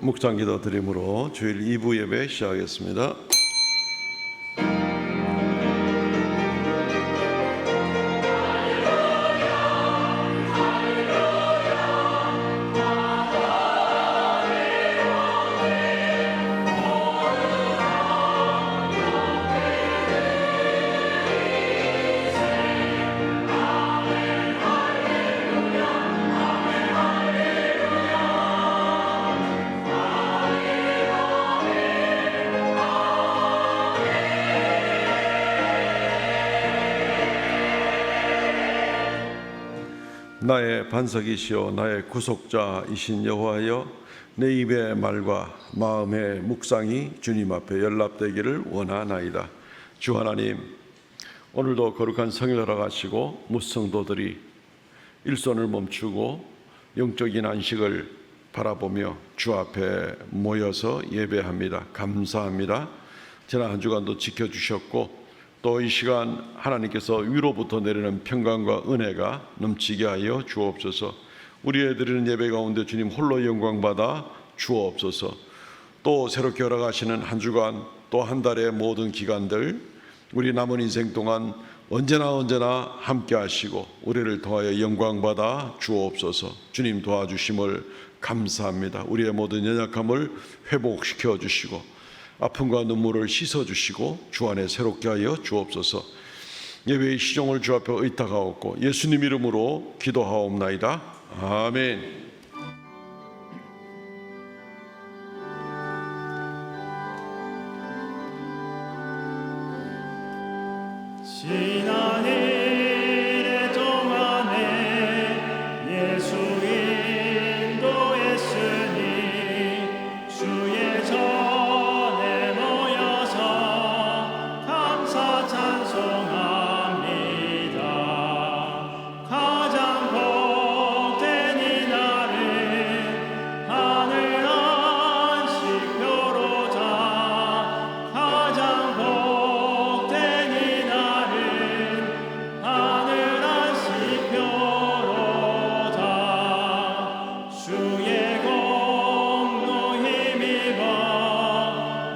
묵상 기도 드림으로 주일 2부 예배 시작하겠습니다. 나의 반석이시오 나의 구속자이신 여호와여, 내 입의 말과 마음의 묵상이 주님 앞에 연락되기를 원하나이다. 주 하나님, 오늘도 거룩한 성일 허락하시고 무성도들이 일손을 멈추고 영적인 안식을 바라보며 주 앞에 모여서 예배합니다. 감사합니다. 지난 한 주간도 지켜주셨고 또 이 시간 하나님께서 위로부터 내리는 평강과 은혜가 넘치게 하여 주옵소서. 우리의 드리는 예배 가운데 주님 홀로 영광받아 주옵소서. 또 새롭게 허락하시는 한 주간 또 한 달의 모든 기간들 우리 남은 인생 동안 언제나 함께 하시고 우리를 통하여 영광받아 주옵소서. 주님 도와주심을 감사합니다. 우리의 모든 연약함을 회복시켜 주시고 아픔과 눈물을 씻어주시고 주 안에 새롭게 하여 주옵소서. 예배의 시종을 주 앞에 의탁하옵고 예수님 이름으로 기도하옵나이다. 아멘. 지난 일의 동안에 예수 인도했으니 주의 전에 모여서 감사 찬송합니다. 가장 복된 이날은 하늘 안식표로다. 가장 복된 이날은 하늘 안식표로다. 주의 공로 힘입어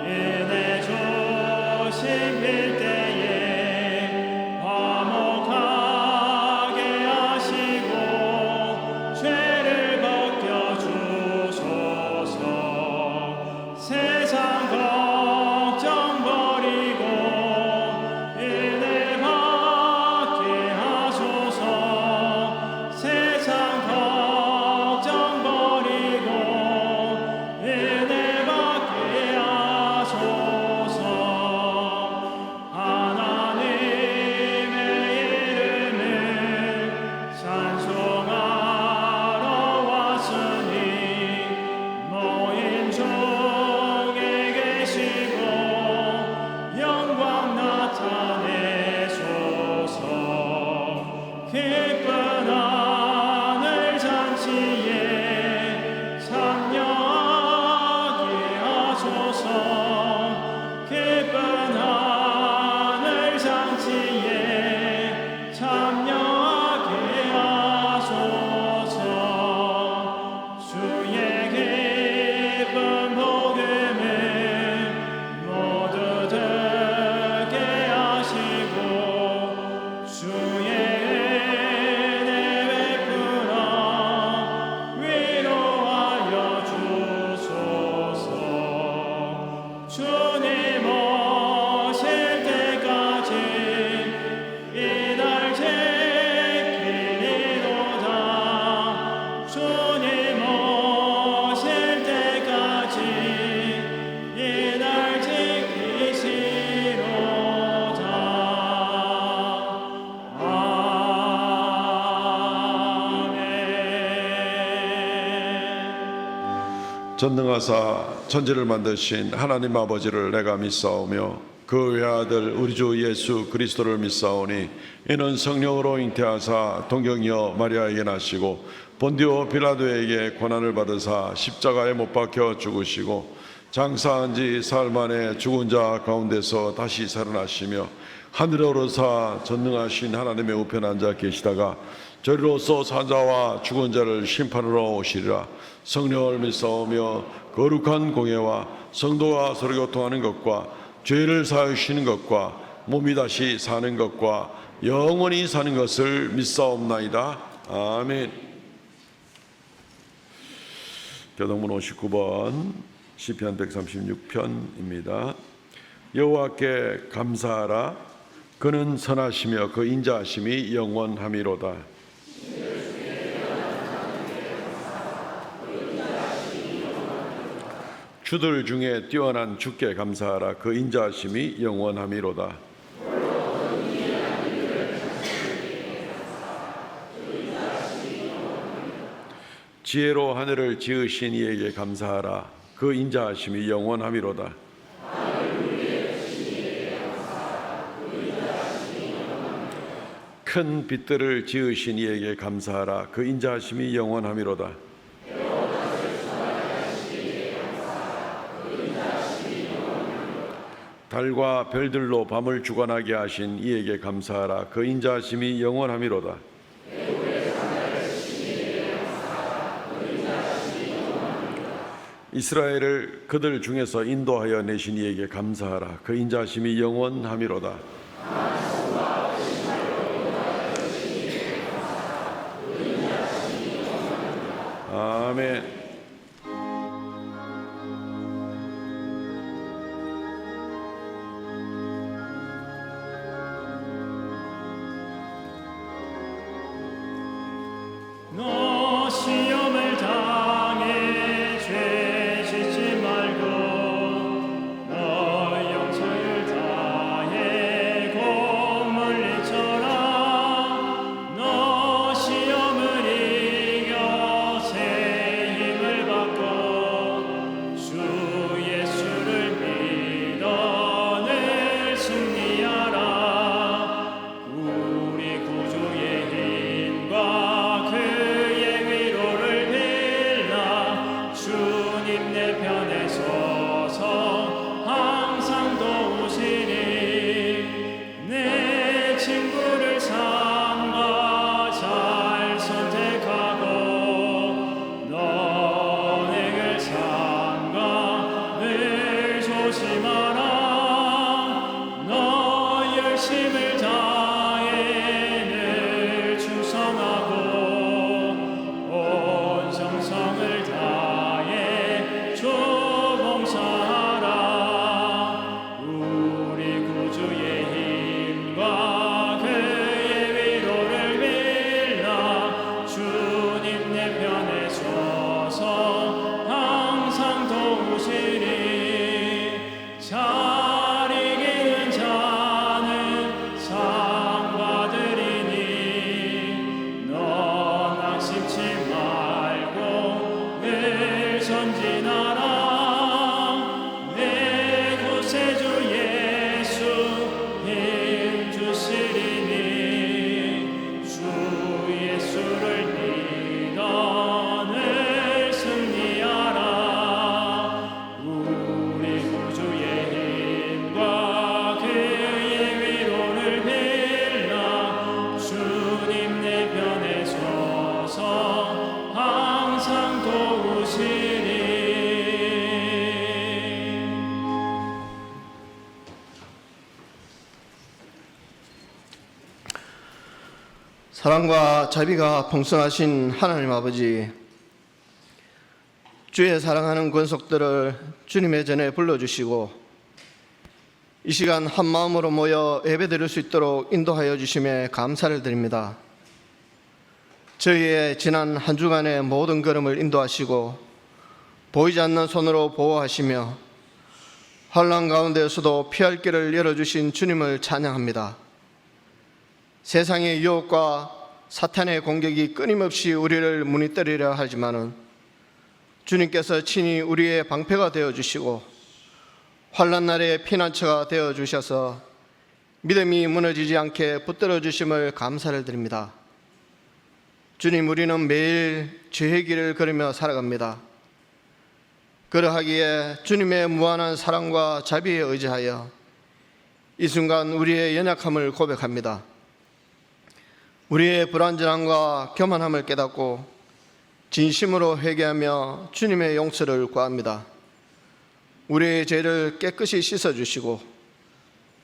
은혜 주신 일때에 화목하게 하시고 죄를 벗겨주소서. 세상 걱정 버리고 은혜 받게 하소서. 세상 걱정 버리고 은혜 받게 하소서. 하나님의 이름을 찬송하러 왔으니 노인 중에 계시고 영광 나타내소서. 기쁜 하늘 잔치에 참여하게 하소서. 기쁜 하늘 잔치에 참여하게 하소서. 주의 기쁜 복음을 모두 듣게 하시고 주의 은혜 베풀어 위로하여 주소서. 주님 오실 때까지 이날 지키리로다. 주님 오실 때까지 이날 지키시로다. 아멘. 전능하사 천지를 만드신 하나님 아버지를 내가 믿사오며 그 외아들 우리 주 예수 그리스도를 믿사오니 이는 성령으로 잉태하사 동정녀 마리아에게 나시고 본디오 빌라도에게 고난을 받으사 십자가에 못 박혀 죽으시고 장사한 지 사흘 만에 죽은 자 가운데서 다시 살아나시며 하늘에 오르사 전능하신 하나님의 우편에 앉아 계시다가 저리로서 사자와 죽은 자를 심판하러 오시리라. 성령을 믿사오며 거룩한 공예와 성도가 서로 교통하는 것과 죄를 사하시는 것과 몸이 다시 사는 것과 영원히 사는 것을 믿사옵나이다. 아멘. 교동문 59번 시편 136편입니다. 여호와께 감사하라. 그는 선하시며 그 인자하심이 영원함이로다. 주들 중에 뛰어난 주께 감사하라. 그 인자하심이 영원함이로다. 지혜로 하늘을 지으신 이에게 감사하라. 그 인자하심이 영원함이로다. 큰 빛들을 지으신 이에게 감사하라. 그 인자하심이 영원함이로다. 달과 별들로 밤을 주관하게 하신 이에게 감사하라. 그 인자하심이 영원함이로다. 이스라엘을 그들 중에서 인도하여 내신 이에게 감사하라. 그 인자하심이 영원함이로다. 아멘. 너 시험을 당해 죄 짓지 말고 너 영성을 다해 곧 물리쳐라. 너 시험을 이겨 새 힘을 받고 주 예수를 믿어 늘 승리하라. 우리 구주의 힘과 주님 내 편에 서서 항상 도우시니 내 친구를 삼가 잘 선택하고 너행을 삼가 늘 조심하라. 너 열심을 다해 늘 충성하고 온 정성을 다해 주 봉사하라. 우리 구주의 힘과 그의 위로를 빌라. 주님 내 편에 서서 항상 도우시니 잘 이기는 자는 상 받으리니 너 낙심치 말고 늘 전진하라. 내 구세주 예수 힘 주시리니 주 예수를 믿어 늘 승리하라. 우리 구주의 힘과 그의 위로를 빌라. 주님 내 편에 서서 항상 도우시니 사랑과 자비가 풍성하신 하나님 아버지, 주의 사랑하는 권속들을 주님의 전에 불러주시고 이 시간 한 마음으로 모여 예배드릴 수 있도록 인도하여 주심에 감사를 드립니다. 저희의 지난 한 주간의 모든 걸음을 인도하시고 보이지 않는 손으로 보호하시며 환난 가운데에서도 피할 길을 열어주신 주님을 찬양합니다. 세상의 유혹과 사탄의 공격이 끊임없이 우리를 무너뜨리려 하지만은 주님께서 친히 우리의 방패가 되어주시고 환난 날의 피난처가 되어주셔서 믿음이 무너지지 않게 붙들어 주심을 감사를 드립니다. 주님, 우리는 매일 죄의 길을 걸으며 살아갑니다. 그러하기에 주님의 무한한 사랑과 자비에 의지하여 이 순간 우리의 연약함을 고백합니다. 우리의 불완전함과 교만함을 깨닫고 진심으로 회개하며 주님의 용서를 구합니다. 우리의 죄를 깨끗이 씻어주시고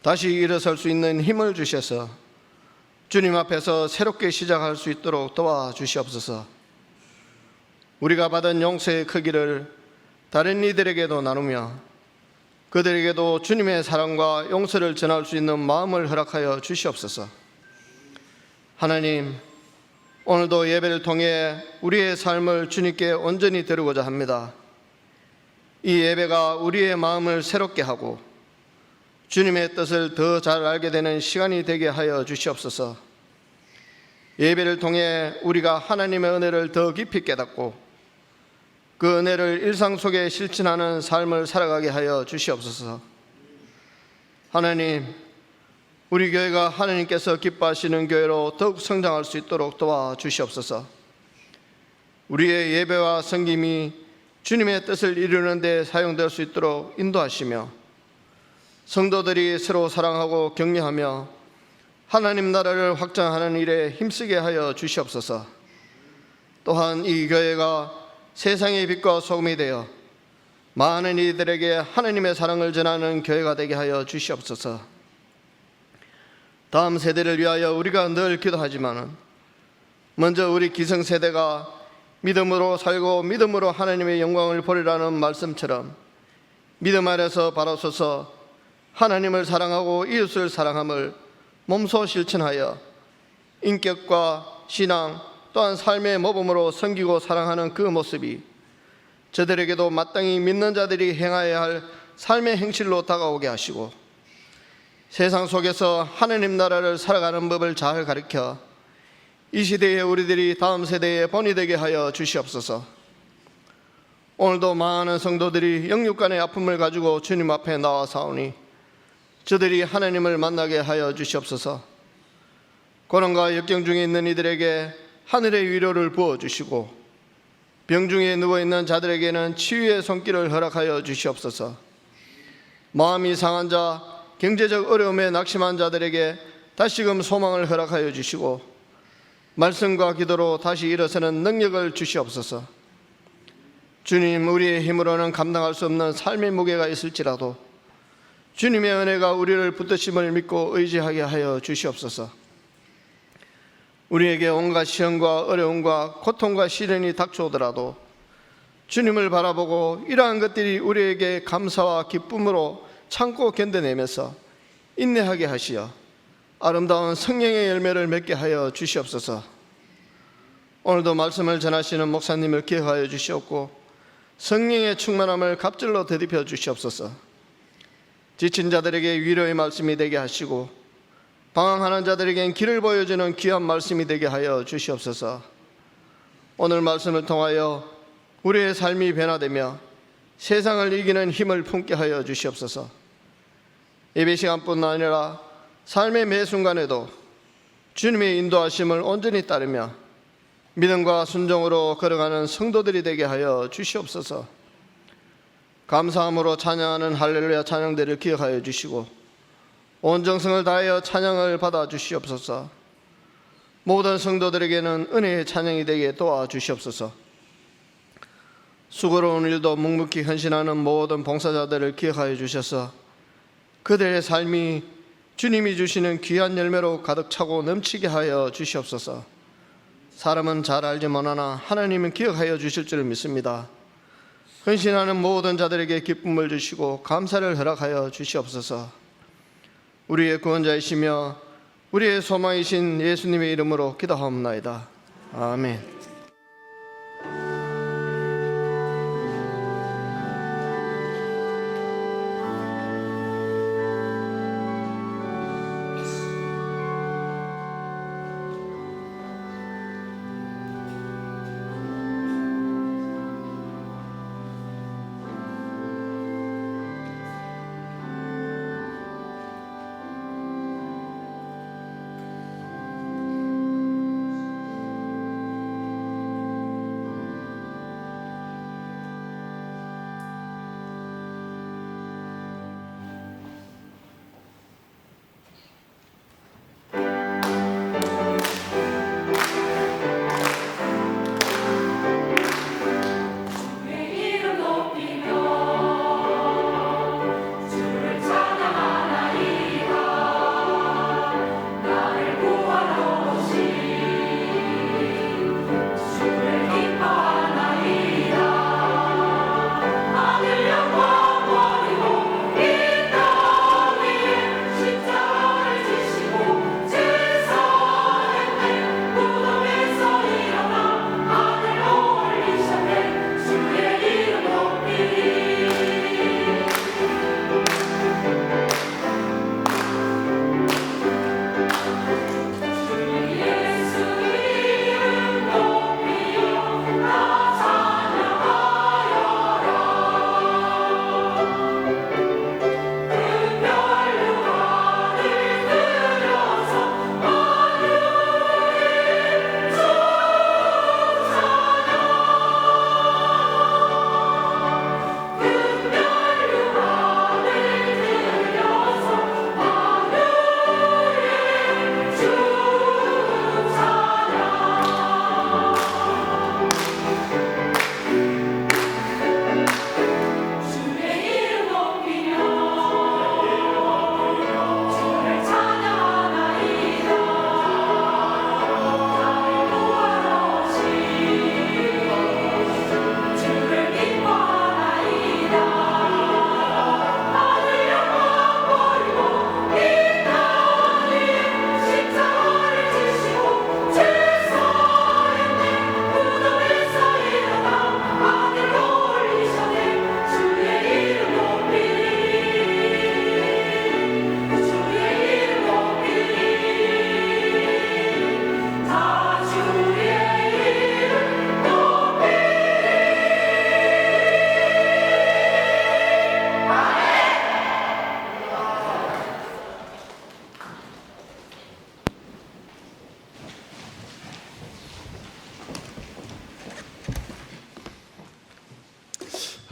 다시 일어설 수 있는 힘을 주셔서 주님 앞에서 새롭게 시작할 수 있도록 도와주시옵소서. 우리가 받은 용서의 크기를 다른 이들에게도 나누며 그들에게도 주님의 사랑과 용서를 전할 수 있는 마음을 허락하여 주시옵소서. 하나님, 오늘도 예배를 통해 우리의 삶을 주님께 온전히 드리고자 합니다. 이 예배가 우리의 마음을 새롭게 하고 주님의 뜻을 더 잘 알게 되는 시간이 되게 하여 주시옵소서. 예배를 통해 우리가 하나님의 은혜를 더 깊이 깨닫고 그 은혜를 일상 속에 실천하는 삶을 살아가게 하여 주시옵소서. 하나님, 우리 교회가 하나님께서 기뻐하시는 교회로 더욱 성장할 수 있도록 도와주시옵소서. 우리의 예배와 섬김이 주님의 뜻을 이루는 데 사용될 수 있도록 인도하시며 성도들이 서로 사랑하고 격려하며 하나님 나라를 확장하는 일에 힘쓰게 하여 주시옵소서. 또한 이 교회가 세상의 빛과 소금이 되어 많은 이들에게 하나님의 사랑을 전하는 교회가 되게 하여 주시옵소서. 다음 세대를 위하여 우리가 늘 기도하지만 먼저 우리 기성세대가 믿음으로 살고 믿음으로 하나님의 영광을 보리라는 말씀처럼 믿음 안에서 바로 서서 하나님을 사랑하고 이웃을 사랑함을 몸소 실천하여 인격과 신앙 또한 삶의 모범으로 섬기고 사랑하는 그 모습이 저들에게도 마땅히 믿는 자들이 행하여야 할 삶의 행실로 다가오게 하시고 세상 속에서 하나님 나라를 살아가는 법을 잘 가르쳐 이 시대에 우리들이 다음 세대의 본이 되게 하여 주시옵소서. 오늘도 많은 성도들이 영육간의 아픔을 가지고 주님 앞에 나와사오니 저들이 하나님을 만나게 하여 주시옵소서. 고난과 역경 중에 있는 이들에게 하늘의 위로를 부어주시고 병중에 누워있는 자들에게는 치유의 손길을 허락하여 주시옵소서. 마음이 상한 자, 경제적 어려움에 낙심한 자들에게 다시금 소망을 허락하여 주시고 말씀과 기도로 다시 일어서는 능력을 주시옵소서. 주님, 우리의 힘으로는 감당할 수 없는 삶의 무게가 있을지라도 주님의 은혜가 우리를 붙드심을 믿고 의지하게 하여 주시옵소서. 우리에게 온갖 시험과 어려움과 고통과 시련이 닥쳐오더라도 주님을 바라보고 이러한 것들이 우리에게 감사와 기쁨으로 참고 견뎌내면서 인내하게 하시어 아름다운 성령의 열매를 맺게 하여 주시옵소서. 오늘도 말씀을 전하시는 목사님을 기억하여 주시옵고 성령의 충만함을 갑절로 되짚어 주시옵소서. 지친 자들에게 위로의 말씀이 되게 하시고 방황하는 자들에겐 길을 보여주는 귀한 말씀이 되게 하여 주시옵소서. 오늘 말씀을 통하여 우리의 삶이 변화되며 세상을 이기는 힘을 품게 하여 주시옵소서. 예배 시간뿐 아니라 삶의 매 순간에도 주님의 인도하심을 온전히 따르며 믿음과 순종으로 걸어가는 성도들이 되게 하여 주시옵소서. 감사함으로 찬양하는 할렐루야 찬양들을 기억하여 주시고 온 정성을 다하여 찬양을 받아 주시옵소서. 모든 성도들에게는 은혜의 찬양이 되게 도와주시옵소서. 수고로운 일도 묵묵히 헌신하는 모든 봉사자들을 기억하여 주셔서 그들의 삶이 주님이 주시는 귀한 열매로 가득 차고 넘치게 하여 주시옵소서. 사람은 잘 알지 못하나 하나님은 기억하여 주실 줄 믿습니다. 헌신하는 모든 자들에게 기쁨을 주시고 감사를 허락하여 주시옵소서. 우리의 구원자이시며 우리의 소망이신 예수님의 이름으로 기도하옵나이다. 아멘.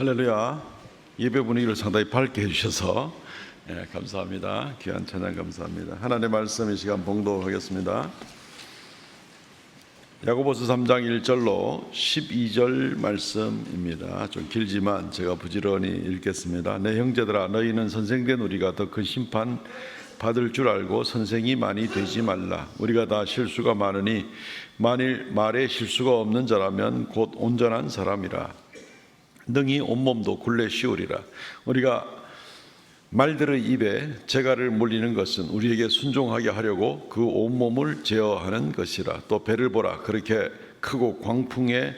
할렐루야. 예배 분위기를 상당히 밝게 해주셔서 감사합니다. 귀한 찬양 감사합니다. 하나님의 말씀 이 시간 봉독하겠습니다. 야고보서 3장 1절로 12절 말씀입니다. 좀 길지만 제가 부지런히 읽겠습니다. 내 형제들아, 너희는 선생된 우리가 더 큰 심판 받을 줄 알고 선생이 많이 되지 말라. 우리가 다 실수가 많으니 만일 말에 실수가 없는 자라면 곧 온전한 사람이라. 능히 온몸도 굴레 씌우리라. 우리가 말들의 입에 재갈을 물리는 것은 우리에게 순종하게 하려고 그 온몸을 제어하는 것이라. 또 배를 보라. 그렇게 크고 광풍에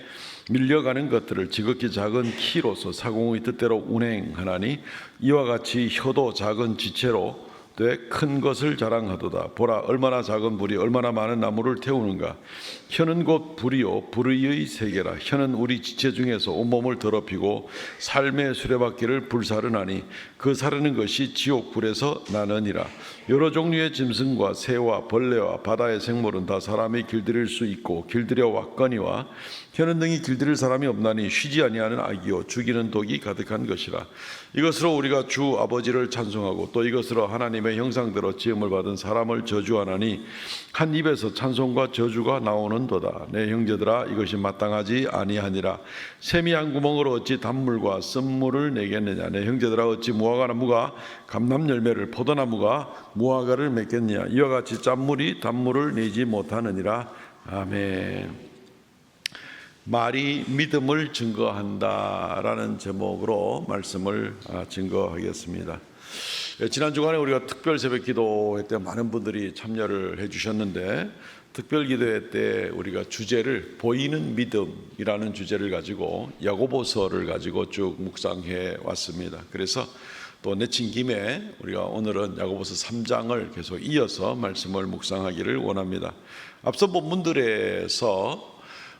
밀려가는 것들을 지극히 작은 키로서 사공의 뜻대로 운행하나니 이와 같이 혀도 작은 지체로 돼 큰 것을 자랑하도다. 보라, 얼마나 작은 불이 얼마나 많은 나무를 태우는가. 혀는 곧 불이요 불의의 세계라. 혀는 우리 지체 중에서 온몸을 더럽히고 삶의 수레바퀴를 불사르나니 그 사르는 것이 지옥 불에서 나느니라. 여러 종류의 짐승과 새와 벌레와 바다의 생물은 다 사람이 길들일 수 있고 길들여 왔거니와 혀는 능히 길들일 사람이 없나니 쉬지 아니하는 악이요 죽이는 독이 가득한 것이라. 이것으로 우리가 주 아버지를 찬송하고 또 이것으로 하나님의 형상대로 지음을 받은 사람을 저주하나니 한 입에서 찬송과 저주가 나오는도다. 내 형제들아, 이것이 마땅하지 아니하니라. 샘이 한 구멍으로 어찌 단물과 쓴물을 내겠느냐. 내 형제들아, 어찌 무화과나무가 감람 열매를 포도나무가 무화과를 맺겠느냐. 이와 같이 짠물이 단물을 내지 못하느니라. 아멘. 말이 믿음을 증거한다라는 제목으로 말씀을 증거하겠습니다. 지난 주간에 우리가 특별 새벽 기도회 때 많은 분들이 참여를 해주셨는데, 특별 기도회 때 우리가 주제를 보이는 믿음이라는 주제를 가지고 야고보서를 가지고 쭉 묵상해 왔습니다. 그래서 또 내친 김에 우리가 오늘은 야고보서 3장을 계속 이어서 말씀을 묵상하기를 원합니다. 앞서 본문들에서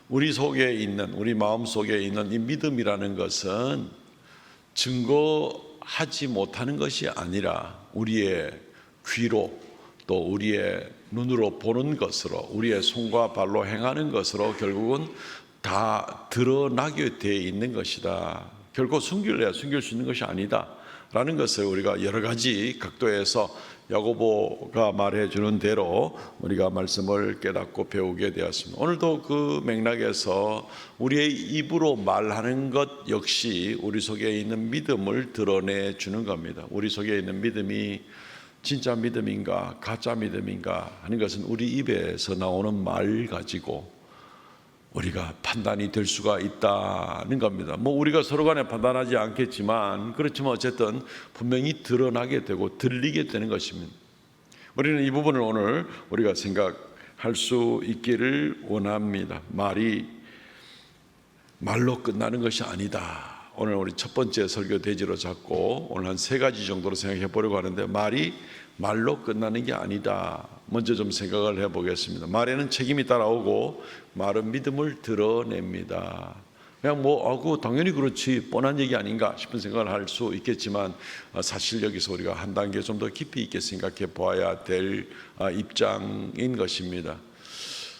우리 속에 있는, 우리 마음 속에 있는 이 믿음이라는 것은 증거하지 못하는 것이 아니라 우리의 귀로 또 우리의 눈으로 보는 것으로, 우리의 손과 발로 행하는 것으로 결국은 다 드러나게 되어 있는 것이다. 결코 숨길 수 있는 것이 아니다 라는 것을 우리가 여러 가지 각도에서 야고보가 말해주는 대로 우리가 말씀을 깨닫고 배우게 되었습니다. 오늘도 그 맥락에서 우리의 입으로 말하는 것 역시 우리 속에 있는 믿음을 드러내주는 겁니다. 우리 속에 있는 믿음이 진짜 믿음인가 가짜 믿음인가 하는 것은 우리 입에서 나오는 말 가지고 우리가 판단이 될 수가 있다는 겁니다. 우리가 서로 간에 판단하지 않겠지만, 그렇지만 어쨌든 분명히 드러나게 되고 들리게 되는 것입니다. 우리는 이 부분을 오늘 우리가 생각할 수 있기를 원합니다. 말이 말로 끝나는 것이 아니다. 오늘 우리 첫 번째 설교 대지로 잡고 오늘 한 3가지 정도로 생각해 보려고 하는데, 말이 말로 끝나는 게 아니다. 먼저 좀 생각을 해보겠습니다. 말에는 책임이 따라오고 말은 믿음을 드러냅니다. 그냥 그거 당연히 그렇지, 뻔한 얘기 아닌가 싶은 생각을 할 수 있겠지만, 사실 여기서 우리가 한 단계 좀 더 깊이 있게 생각해 보아야 될 입장인 것입니다.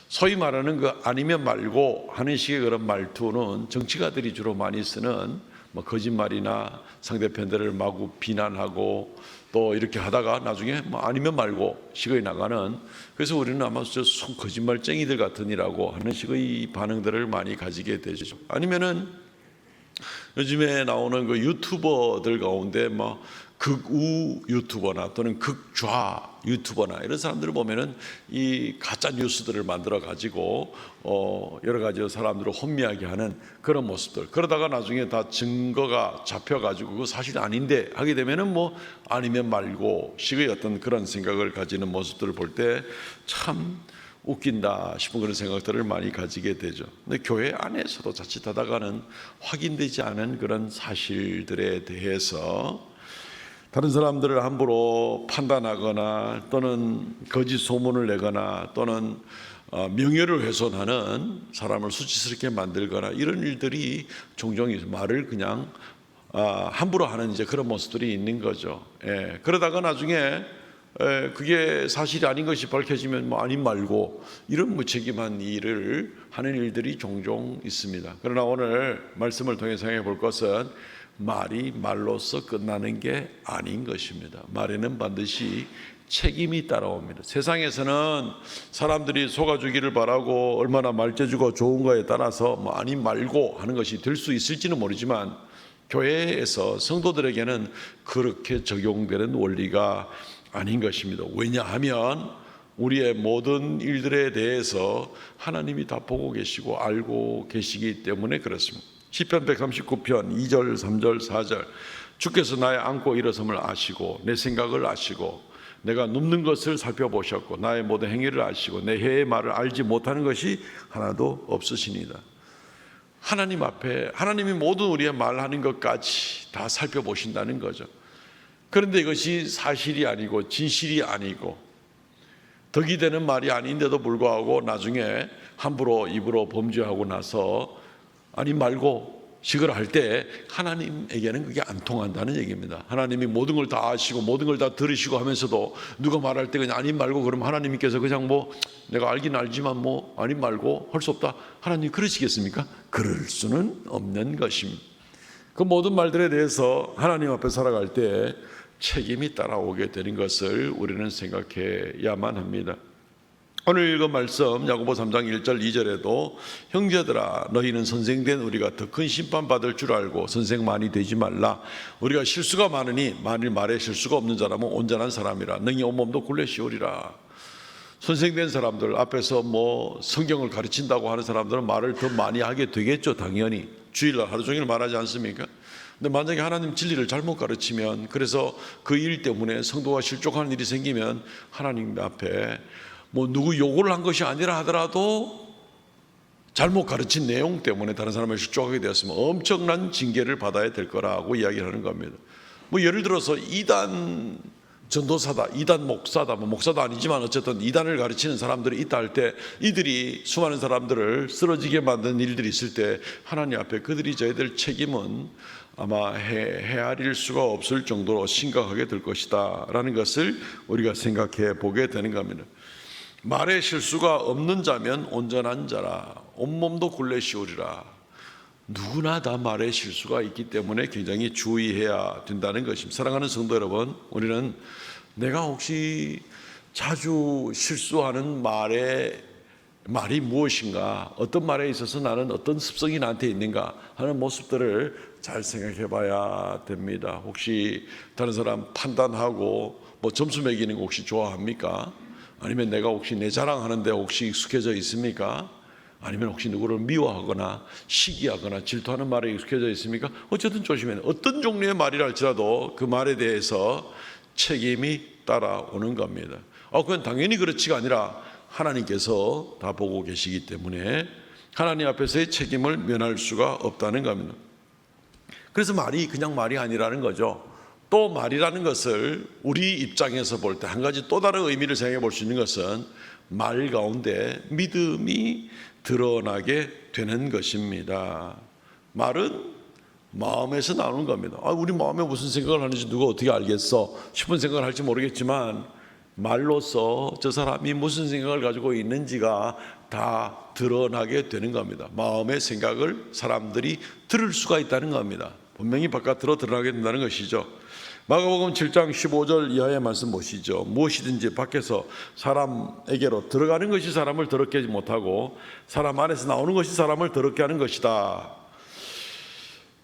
소위 말하는 그 아니면 말고 하는 식의 그런 말투는 정치가들이 주로 많이 쓰는 거짓말이나 상대편들을 마구 비난하고 또 이렇게 하다가 나중에 아니면 말고 식의 나가는, 그래서 우리는 아마 거짓말쟁이들 같으니라고 하는 식의 반응들을 많이 가지게 되죠. 아니면은 요즘에 나오는 그 유튜버들 가운데 극우 유튜버나 또는 극좌 유튜버나 이런 사람들을 보면은 이 가짜 뉴스들을 만들어 가지고 여러 가지 사람들을 혼미하게 하는 그런 모습들, 그러다가 나중에 다 증거가 잡혀 가지고 그거 사실 아닌데 하게 되면은 아니면 말고 식의 어떤 그런 생각을 가지는 모습들을 볼 때 참 웃긴다 싶은 그런 생각들을 많이 가지게 되죠. 근데 교회 안에서도 자칫하다가는 확인되지 않은 그런 사실들에 대해서 다른 사람들을 함부로 판단하거나 또는 거짓 소문을 내거나 또는 명예를 훼손하는, 사람을 수치스럽게 만들거나 이런 일들이 종종 말을 그냥 함부로 하는 그런 모습들이 있는 거죠. 그러다가 나중에 그게 사실이 아닌 것이 밝혀지면 아닌 말고 이런 무책임한 일을 하는 일들이 종종 있습니다. 그러나 오늘 말씀을 통해 생각해 볼 것은 말이 말로써 끝나는 게 아닌 것입니다. 말에는 반드시 책임이 따라옵니다. 세상에서는 사람들이 속아주기를 바라고 얼마나 말재주가 좋은가에 따라서 아니 말고 하는 것이 될 수 있을지는 모르지만 교회에서 성도들에게는 그렇게 적용되는 원리가 아닌 것입니다. 왜냐하면 우리의 모든 일들에 대해서 하나님이 다 보고 계시고 알고 계시기 때문에 그렇습니다. 시편 139편 2절 3절 4절 주께서 나의 앉고 일어섬을 아시고 내 생각을 아시고 내가 눕는 것을 살펴보셨고 나의 모든 행위를 아시고 내 혀의 말을 알지 못하는 것이 하나도 없으시니이다. 하나님 앞에 하나님이 모든 우리의 말하는 것까지 다 살펴보신다는 거죠. 그런데 이것이 사실이 아니고 진실이 아니고 덕이 되는 말이 아닌데도 불구하고 나중에 함부로 입으로 범죄하고 나서 아니 말고 식을 할 때 하나님에게는 그게 안 통한다는 얘기입니다. 하나님이 모든 걸 다 아시고 모든 걸 다 들으시고 하면서도 누가 말할 때 그냥 아니 말고 그러면 하나님께서 그냥 내가 알긴 알지만 아니 말고 할 수 없다. 하나님 그러시겠습니까? 그럴 수는 없는 것입니다. 그 모든 말들에 대해서 하나님 앞에 살아갈 때 책임이 따라오게 되는 것을 우리는 생각해야만 합니다. 오늘 읽은 말씀 야고보 3장 1절 2절에도 형제들아 너희는 선생된 우리가 더 큰 심판받을 줄 알고 선생 많이 되지 말라. 우리가 실수가 많으니 만일 말에 실수가 없는 사람은 온전한 사람이라 능히 온몸도 굴레시오리라. 선생된 사람들 앞에서 성경을 가르친다고 하는 사람들은 말을 더 많이 하게 되겠죠. 당연히 주일날 하루 종일 말하지 않습니까? 근데 만약에 하나님 진리를 잘못 가르치면 그래서 그 일 때문에 성도가 실족하는 일이 생기면 하나님 앞에 누구 요구를 한 것이 아니라 하더라도 잘못 가르친 내용 때문에 다른 사람을 실족하게 되었으면 엄청난 징계를 받아야 될 거라고 이야기하는 겁니다. 예를 들어서 이단 전도사다, 이단 목사다, 목사도 아니지만 어쨌든 이단을 가르치는 사람들이 있다 할 때 이들이 수많은 사람들을 쓰러지게 만든 일들이 있을 때 하나님 앞에 그들이 져야 될 책임은 아마 헤아릴 수가 없을 정도로 심각하게 될 것이다 라는 것을 우리가 생각해 보게 되는 겁니다. 말에 실수가 없는 자면 온전한 자라 온몸도 굴레시오리라. 누구나 다 말에 실수가 있기 때문에 굉장히 주의해야 된다는 것입니다. 사랑하는 성도 여러분, 우리는 내가 혹시 자주 실수하는 말이 무엇인가, 어떤 말에 있어서 나는 어떤 습성이 나한테 있는가 하는 모습들을 잘 생각해 봐야 됩니다. 혹시 다른 사람 판단하고 점수 매기는 거 혹시 좋아합니까? 아니면 내가 혹시 내 자랑하는데 혹시 익숙해져 있습니까? 아니면 혹시 누구를 미워하거나 시기하거나 질투하는 말에 익숙해져 있습니까? 어쨌든 조심해야 돼요. 어떤 종류의 말이라 할지라도 그 말에 대해서 책임이 따라오는 겁니다. 그건 당연히 그렇지가 아니라 하나님께서 다 보고 계시기 때문에 하나님 앞에서의 책임을 면할 수가 없다는 겁니다. 그래서 말이 그냥 말이 아니라는 거죠. 또 말이라는 것을 우리 입장에서 볼 때 한 가지 또 다른 의미를 생각해 볼 수 있는 것은 말 가운데 믿음이 드러나게 되는 것입니다. 말은 마음에서 나오는 겁니다. 우리 마음에 무슨 생각을 하는지 누가 어떻게 알겠어 싶은 생각을 할지 모르겠지만 말로써 저 사람이 무슨 생각을 가지고 있는지가 다 드러나게 되는 겁니다. 마음의 생각을 사람들이 들을 수가 있다는 겁니다. 분명히 바깥으로 드러나게 된다는 것이죠. 마가복음 7장 15절 이하의 말씀 보시죠. 무엇이든지 밖에서 사람에게로 들어가는 것이 사람을 더럽게 하지 못하고 사람 안에서 나오는 것이 사람을 더럽게 하는 것이다.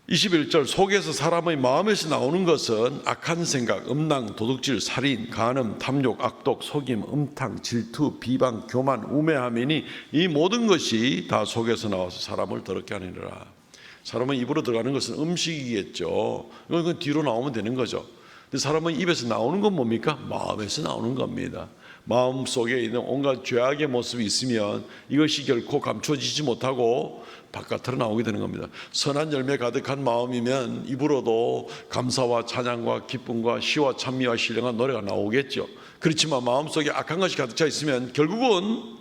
21절 속에서 사람의 마음에서 나오는 것은 악한 생각, 음란, 도둑질, 살인, 간음, 탐욕, 악독, 속임, 음탕, 질투, 비방, 교만, 우매함이니 이 모든 것이 다 속에서 나와서 사람을 더럽게 하느니라. 사람은 입으로 들어가는 것은 음식이겠죠. 이건 뒤로 나오면 되는 거죠. 근데 사람은 입에서 나오는 건 뭡니까? 마음에서 나오는 겁니다. 마음 속에 있는 온갖 죄악의 모습이 있으면 이것이 결코 감춰지지 못하고 바깥으로 나오게 되는 겁니다. 선한 열매 가득한 마음이면 입으로도 감사와 찬양과 기쁨과 시와 찬미와 신령한 노래가 나오겠죠. 그렇지만 마음속에 악한 것이 가득 차 있으면 결국은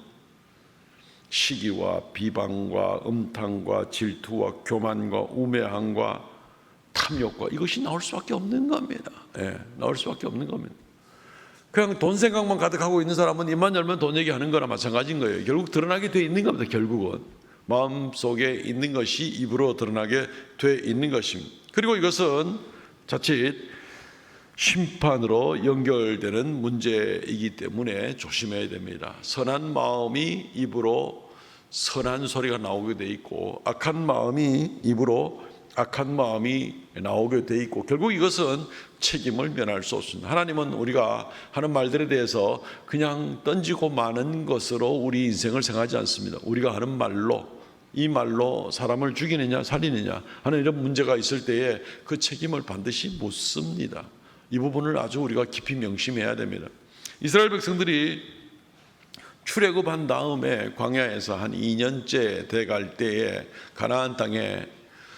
시기와 비방과 음탕과 질투와 교만과 우매함과 탐욕과 이것이 나올 수밖에 없는 겁니다. 나올 수밖에 없는 겁니다. 그냥 돈 생각만 가득하고 있는 사람은 입만 열면 돈 얘기하는 거나 마찬가지인 거예요. 결국 드러나게 돼 있는 겁니다. 결국은 마음속에 있는 것이 입으로 드러나게 돼 있는 것입니다. 그리고 이것은 자칫 심판으로 연결되는 문제이기 때문에 조심해야 됩니다. 선한 마음이 입으로 선한 소리가 나오게 돼 있고, 악한 마음이 입으로 악한 마음이 나오게 돼 있고, 결국 이것은 책임을 면할 수 없습니다. 하나님은 우리가 하는 말들에 대해서 그냥 던지고 마는 것으로 우리 인생을 생각하지 않습니다. 우리가 하는 말로, 이 말로 사람을 죽이느냐 살리느냐 하는 이런 문제가 있을 때에 그 책임을 반드시 묻습니다. 이 부분을 아주 우리가 깊이 명심해야 됩니다. 이스라엘 백성들이 출애굽한 다음에 광야에서 한 2년째 돼갈 때에 가나안 땅에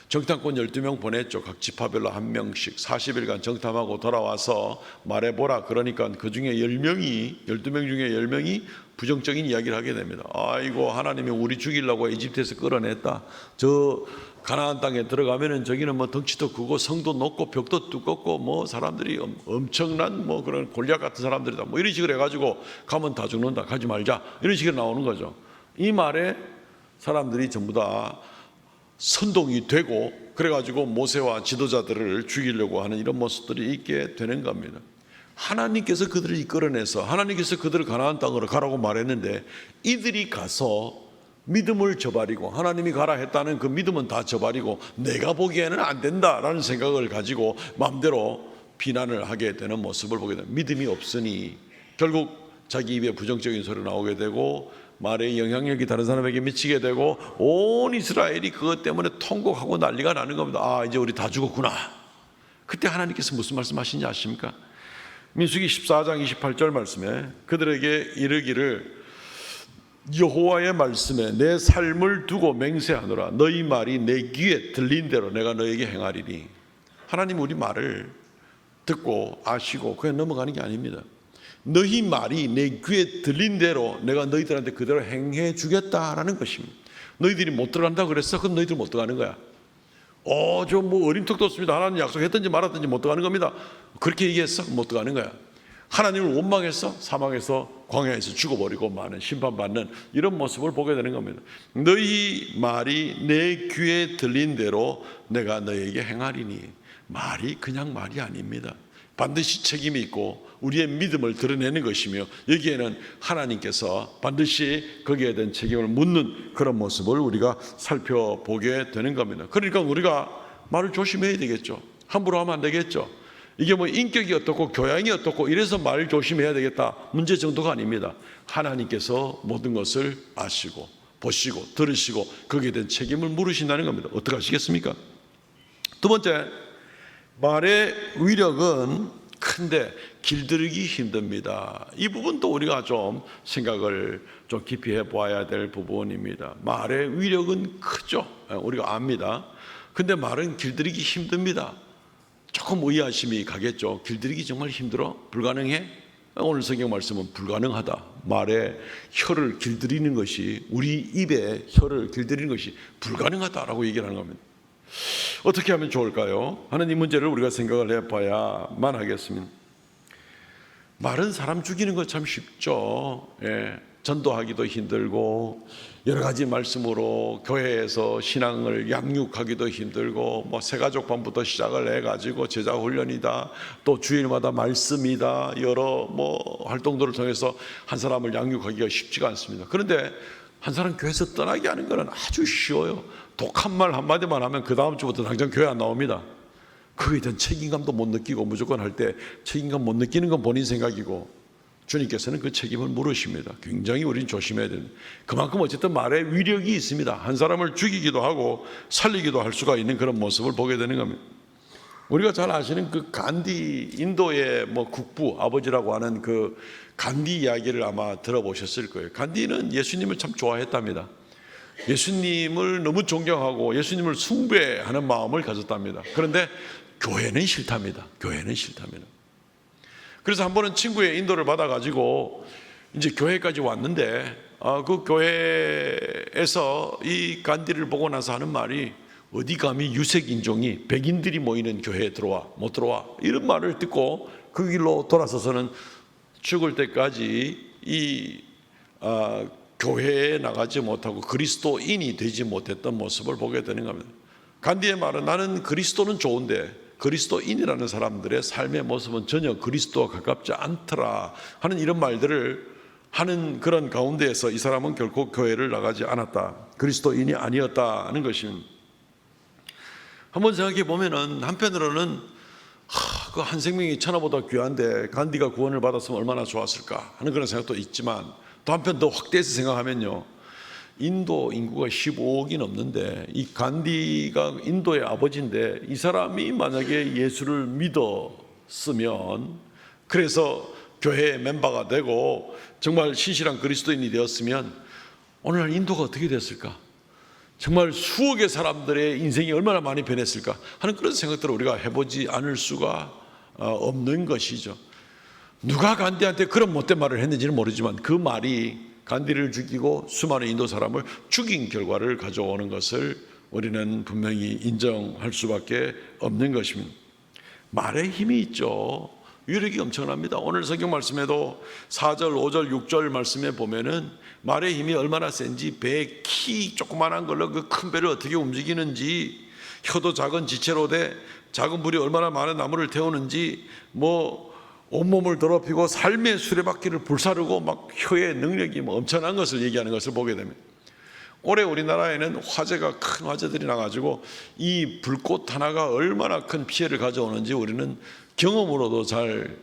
정탐꾼 12명 보냈죠. 각 지파별로 한 명씩 40일간 정탐하고 돌아와서 말해보라. 그러니까 그 중에 10명이 12명 중에 10명이 부정적인 이야기를 하게 됩니다. 아이고, 하나님이 우리 죽이려고 이집트에서 끌어냈다. 저 가나안 땅에 들어가면은 저기는 뭐 덩치도 크고 성도 높고 벽도 두껍고 뭐 사람들이 엄청난 뭐 그런 골리앗 같은 사람들이다. 뭐 이런 식으로 해가지고 가면 다 죽는다. 가지 말자. 이런 식으로 나오는 거죠. 이 말에 사람들이 전부 다 선동이 되고, 그래가지고 모세와 지도자들을 죽이려고 하는 이런 모습들이 있게 되는 겁니다. 하나님께서 그들을 이끌어내서 하나님께서 그들을 가나안 땅으로 가라고 말했는데, 이들이 가서 믿음을 저버리고 하나님이 가라 했다는 그 믿음은 다 저버리고 내가 보기에는 안 된다라는 생각을 가지고 마음대로 비난을 하게 되는 모습을 보게 됩니다. 믿음이 없으니 결국 자기 입에 부정적인 소리가 나오게 되고, 말의 영향력이 다른 사람에게 미치게 되고, 온 이스라엘이 그것 때문에 통곡하고 난리가 나는 겁니다. 아, 이제 우리 다 죽었구나. 그때 하나님께서 무슨 말씀하시는지 아십니까? 민수기 14장 28절 말씀에 그들에게 이르기를 여호와의 말씀에 내 삶을 두고 맹세하노라. 너희 말이 내 귀에 들린 대로 내가 너에게 행하리니. 하나님 우리 말을 듣고 아시고 그냥 넘어가는 게 아닙니다. 너희 말이 내 귀에 들린 대로 내가 너희들한테 그대로 행해 주겠다라는 것입니다. 너희들이 못 들어간다고 그랬어? 그럼 너희들 못 들어가는 거야. 저 뭐 어림턱도 없습니다. 하나님 약속했든지 말았든지 못 들어가는 겁니다. 그렇게 얘기했어? 못 들어가는 거야. 하나님을 원망했어? 사망해서 광야에서 죽어버리고 많은 심판받는 이런 모습을 보게 되는 겁니다. 너희 말이 내 귀에 들린 대로 내가 너에게 행하리니. 말이 그냥 말이 아닙니다. 반드시 책임이 있고 우리의 믿음을 드러내는 것이며, 여기에는 하나님께서 반드시 거기에 대한 책임을 묻는 그런 모습을 우리가 살펴보게 되는 겁니다. 그러니까 우리가 말을 조심해야 되겠죠. 함부로 하면 안 되겠죠. 이게 뭐 인격이 어떻고 교양이 어떻고 이래서 말을 조심해야 되겠다 문제 정도가 아닙니다. 하나님께서 모든 것을 아시고 보시고 들으시고 거기에 대한 책임을 물으신다는 겁니다. 어떻게 하시겠습니까? 두 번째, 말의 위력은 큰데 길들이기 힘듭니다. 이 부분도 우리가 좀 생각을 좀 깊이 해봐야 될 부분입니다. 말의 위력은 크죠. 우리가 압니다. 근데 말은 길들이기 힘듭니다. 조금 의아심이 가겠죠. 길들이기 정말 힘들어? 불가능해? 오늘 성경 말씀은 불가능하다. 말에 혀를 길들이는 것이, 우리 입에 혀를 길들이는 것이 불가능하다라고 얘기를 하는 겁니다. 어떻게 하면 좋을까요? 하는 이 문제를 우리가 생각을 해봐야만 하겠습니다. 말은 사람 죽이는 것 참 쉽죠. 전도하기도 힘들고 여러 가지 말씀으로 교회에서 신앙을 양육하기도 힘들고, 뭐 새가족반부터 시작을 해가지고 제자 훈련이다, 또 주일마다 말씀이다, 여러 뭐 활동들을 통해서 한 사람을 양육하기가 쉽지가 않습니다. 그런데 한 사람 교회에서 떠나게 하는 것은 아주 쉬워요. 독한 말 한마디만 하면 그 다음 주부터 당장 교회 안 나옵니다. 그거에 대한 책임감도 못 느끼고, 무조건 할 때 책임감 못 느끼는 건 본인 생각이고, 주님께서는 그 책임을 물으십니다. 굉장히 우리는 조심해야 됩니다. 그만큼 어쨌든 말에 위력이 있습니다. 한 사람을 죽이기도 하고 살리기도 할 수가 있는 그런 모습을 보게 되는 겁니다. 우리가 잘 아시는 그 간디, 인도의 뭐 국부 아버지라고 하는 그 간디 이야기를 아마 들어보셨을 거예요. 간디는 예수님을 참 좋아했답니다. 예수님을 너무 존경하고 예수님을 숭배하는 마음을 가졌답니다. 그런데 교회는 싫답니다. 교회는 싫답니다. 그래서 한 번은 친구의 인도를 받아가지고 이제 교회까지 왔는데, 그 교회에서 이 간디를 보고 나서 하는 말이, 어디 감히 유색인종이 백인들이 모이는 교회에 들어와, 못 들어와, 이런 말을 듣고 그 길로 돌아서서는 죽을 때까지 교회에 나가지 못하고 그리스도인이 되지 못했던 모습을 보게 되는 겁니다. 간디의 말은 나는 그리스도는 좋은데 그리스도인이라는 사람들의 삶의 모습은 전혀 그리스도와 가깝지 않더라 하는 이런 말들을 하는 그런 가운데에서 이 사람은 결코 교회를 나가지 않았다, 그리스도인이 아니었다는 것입니다. 한번 생각해 보면은 한편으로는 그 한 생명이 천하보다 귀한데 간디가 구원을 받았으면 얼마나 좋았을까 하는 그런 생각도 있지만, 또 한편 더 확대해서 생각하면요, 인도 인구가 15억이 넘는데 이 간디가 인도의 아버지인데 이 사람이 만약에 예수를 믿었으면, 그래서 교회의 멤버가 되고 정말 신실한 그리스도인이 되었으면 오늘날 인도가 어떻게 됐을까? 정말 수억의 사람들의 인생이 얼마나 많이 변했을까 하는 그런 생각들을 우리가 해보지 않을 수가 없는 것이죠. 누가 간디한테 그런 못된 말을 했는지는 모르지만 그 말이 간디를 죽이고 수많은 인도 사람을 죽인 결과를 가져오는 것을 우리는 분명히 인정할 수밖에 없는 것입니다. 말에 힘이 있죠. 위력이 엄청납니다. 오늘 성경 말씀에도 4절, 5절, 6절 말씀에 보면은 말의 힘이 얼마나 센지, 배 키 조그만한 걸로 그 큰 배를 어떻게 움직이는지, 혀도 작은 지체로 돼 작은 불이 얼마나 많은 나무를 태우는지, 온몸을 더럽히고 삶의 수레바퀴를 불사르고 막 혀의 능력이 엄청난 것을 얘기하는 것을 보게 됩니다. 올해 우리나라에는 화재가 큰 화재들이 나가지고 이 불꽃 하나가 얼마나 큰 피해를 가져오는지 우리는 경험으로도 잘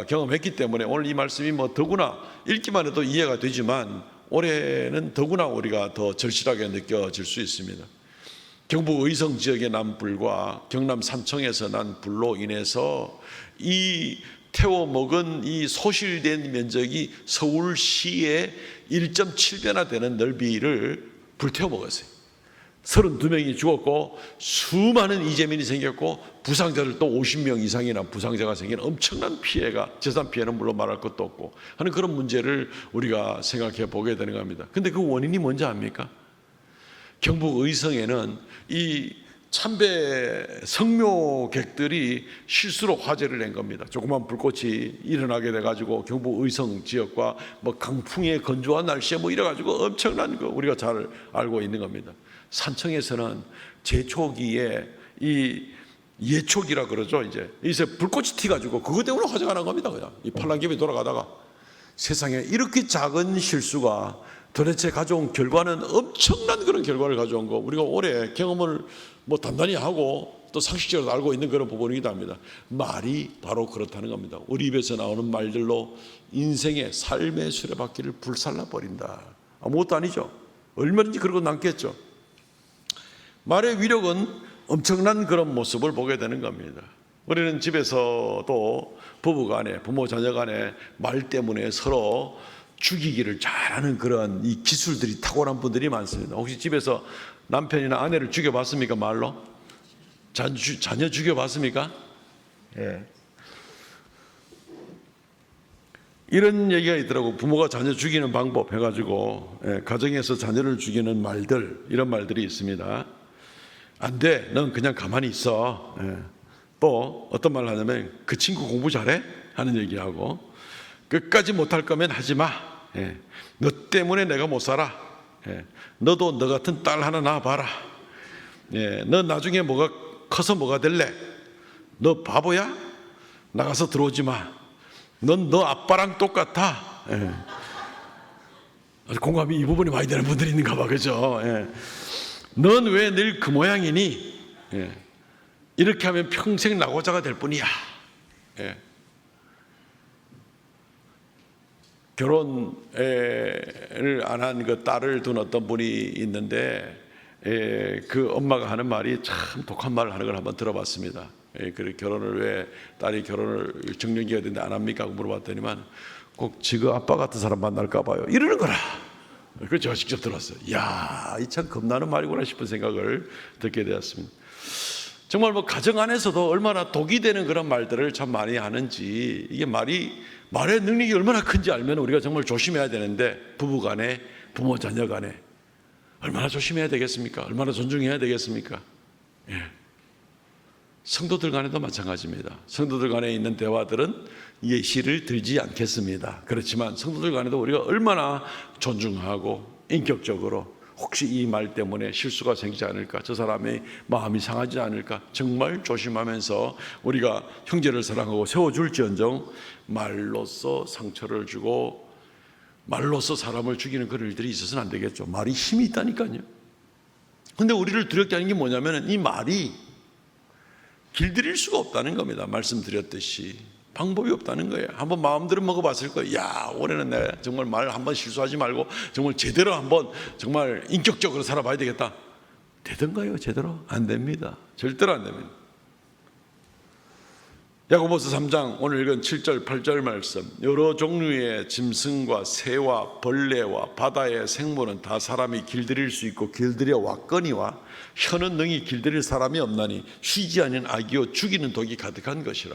경험했기 때문에 오늘 이 말씀이 더구나 읽기만 해도 이해가 되지만 올해는 더구나 우리가 더 절실하게 느껴질 수 있습니다. 경북 의성 지역의 난 불과 경남 산청에서 난 불로 인해서 이 태워 먹은 이 소실된 면적이 서울시의 1.7배나 되는 넓이를 불태워 먹었어요. 32명이 죽었고 수많은 이재민이 생겼고 부상자들 또 50명 이상이나 부상자가 생긴 엄청난 피해가, 재산 피해는 물론 말할 것도 없고 하는 그런 문제를 우리가 생각해 보게 되는 겁니다. 근데 그 원인이 뭔지 압니까? 경북 의성에는 이 참배 성묘객들이 실수로 화재를 낸 겁니다. 조그만 불꽃이 일어나게 돼가지고 경북 의성 지역과 강풍의 건조한 날씨에 이래가지고 엄청난 거 우리가 잘 알고 있는 겁니다. 산청에서는 제초기에 이 예초기라 그러죠. 이제 불꽃이 튀가지고 그것 때문에 화재가 난 겁니다. 그냥 이 팔랑귀비 돌아가다가. 세상에 이렇게 작은 실수가 도대체 가져온 결과는 엄청난 그런 결과를 가져온 거, 우리가 올해 경험을 단단히 하고 또 상식적으로 알고 있는 그런 부분이기도 합니다. 말이 바로 그렇다는 겁니다. 우리 입에서 나오는 말들로 인생의 삶의 수레바퀴를 불살라 버린다. 아무것도 아니죠. 얼마든지 그러고 남겠죠. 말의 위력은 엄청난 그런 모습을 보게 되는 겁니다. 우리는 집에서도 부부간에, 부모 자녀간에 말 때문에 서로 죽이기를 잘하는 그런 이 기술들이 탁월한 분들이 많습니다. 혹시 집에서 남편이나 아내를 죽여봤습니까? 말로? 자녀 죽여봤습니까? 예. 이런 얘기가 있더라고. 부모가 자녀 죽이는 방법 해가지고 가정에서 자녀를 죽이는 말들, 이런 말들이 있습니다. 안 돼, 넌 그냥 가만히 있어. 또 어떤 말을 하냐면 그 친구 공부 잘해? 하는 얘기하고, 끝까지 못할 거면 하지 마. 너 때문에 내가 못 살아. 너도 너 같은 딸 하나 낳아봐라. 너 나중에 커서 뭐가 될래? 너 바보야? 나가서 들어오지 마. 넌 너 아빠랑 똑같아. 공감이 이 부분이 많이 되는 분들이 있는가 봐. 그죠? 넌 왜 늘 그 모양이니? 이렇게 하면 평생 낙오자가 될 뿐이야. 결혼을 안 한 그 딸을 둔 어떤 분이 있는데 그 엄마가 하는 말이 참 독한 말을 하는 걸 한번 들어봤습니다. 그 결혼을 왜 딸이 결혼을 정년기가 됐는데 안 합니까? 물어봤더니만 꼭 지그 아빠 같은 사람 만날까 봐요. 이러는 거라. 그걸 제가 직접 들었어요. 이야, 이 참 겁나는 말이구나 싶은 생각을 듣게 되었습니다. 정말 가정 안에서도 얼마나 독이 되는 그런 말들을 참 많이 하는지, 이게 말의 능력이 얼마나 큰지 알면 우리가 정말 조심해야 되는데, 부부 간에, 부모 자녀 간에 얼마나 조심해야 되겠습니까? 얼마나 존중해야 되겠습니까? 성도들 간에도 마찬가지입니다. 성도들 간에 있는 대화들은 예시를 들지 않겠습니다. 그렇지만 성도들 간에도 우리가 얼마나 존중하고 인격적으로 혹시 이 말 때문에 실수가 생기지 않을까, 저 사람의 마음이 상하지 않을까 정말 조심하면서 우리가 형제를 사랑하고 세워줄지언정 말로써 상처를 주고 말로써 사람을 죽이는 그런 일들이 있어서는 안 되겠죠. 말이 힘이 있다니까요. 근데 우리를 두렵게 하는 게 뭐냐면 이 말이 길들일 수가 없다는 겁니다. 말씀드렸듯이 방법이 없다는 거예요. 한번 마음대로 먹어봤을 거예요. 야, 올해는 내가 정말 말 한번 실수하지 말고 정말 제대로 한번 정말 인격적으로 살아봐야 되겠다. 되던가요? 제대로? 안 됩니다. 절대로 안 됩니다. 야고보서 3장 오늘 읽은 7절 8절 말씀, 여러 종류의 짐승과 새와 벌레와 바다의 생물은 다 사람이 길들일 수 있고 길들여 왔거니와 혀는 능히 길들일 사람이 없나니 쉬지 않는 악이요 죽이는 독이 가득한 것이라.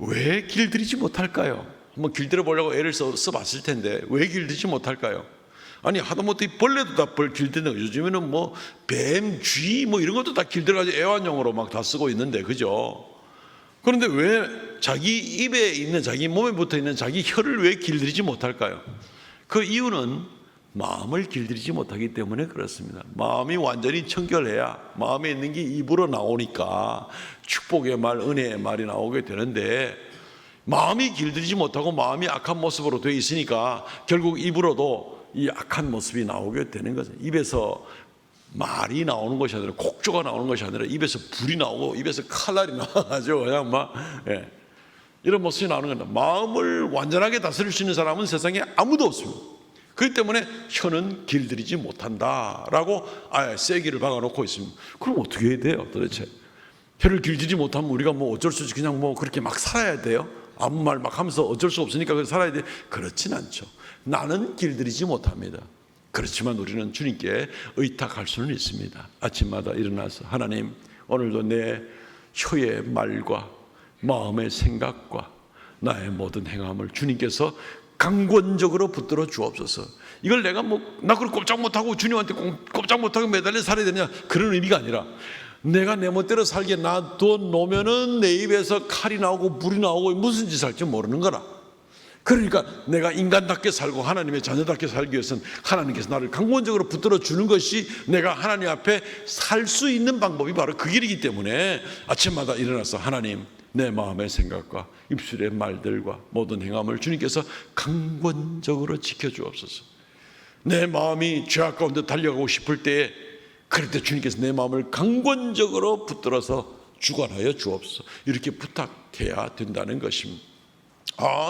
왜 길들이지 못할까요? 한번 길들여 보려고 애를 써봤을 텐데 왜 길들이지 못할까요? 아니 하다못해 벌레도 다 길드는 거죠. 요즘에는 뭐 뱀, 쥐 뭐 이런 것도 다 길들여가지고 애완용으로 막 다 쓰고 있는데, 그죠? 그런데 왜 자기 입에 있는, 자기 몸에 붙어 있는 자기 혀를 왜 길들이지 못할까요? 그 이유는 마음을 길들이지 못하기 때문에 그렇습니다. 마음이 완전히 청결해야 마음에 있는 게 입으로 나오니까 축복의 말, 은혜의 말이 나오게 되는데, 마음이 길들이지 못하고 마음이 악한 모습으로 되어 있으니까 결국 입으로도 이 악한 모습이 나오게 되는 거죠. 입에서 말이 나오는 것이 아니라, 곡조가 나오는 것이 아니라 입에서 불이 나오고 입에서 칼날이 나와가지고 그냥 막 이런 모습이 나오는 겁니다. 마음을 완전하게 다스릴 수 있는 사람은 세상에 아무도 없습니다. 그렇기 때문에 혀는 길들이지 못한다라고 아예 세기를 박아놓고 있습니다. 그럼 어떻게 해야 돼요 도대체? 혀를 길들이지 못하면 우리가 뭐 어쩔 수 없이 그냥 뭐 그렇게 막 살아야 돼요? 아무 말 막 하면서 어쩔 수 없으니까 그렇게 살아야 돼? 그렇진 않죠. 나는 길들이지 못합니다. 그렇지만 우리는 주님께 의탁할 수는 있습니다. 아침마다 일어나서 하나님, 오늘도 내 혀의 말과 마음의 생각과 나의 모든 행함을 주님께서 강권적으로 붙들어 주옵소서. 이걸 내가 나 그걸 꼼짝 못하고 주님한테 꼼짝 못하고 매달려 살아야 되냐, 그런 의미가 아니라 내가 내 멋대로 살게 놔둬 놓으면은 내 입에서 칼이 나오고 불이 나오고 무슨 짓을 할지 모르는 거라. 그러니까 내가 인간답게 살고 하나님의 자녀답게 살기 위해서는 하나님께서 나를 강권적으로 붙들어 주는 것이 내가 하나님 앞에 살 수 있는 방법이 바로 그 길이기 때문에 아침마다 일어나서 하나님, 내 마음의 생각과 입술의 말들과 모든 행함을 주님께서 강권적으로 지켜주옵소서. 내 마음이 죄악 가운데 달려가고 싶을 때에, 그럴 때 주님께서 내 마음을 강권적으로 붙들어서 주관하여 주옵소서. 이렇게 부탁해야 된다는 것입니다.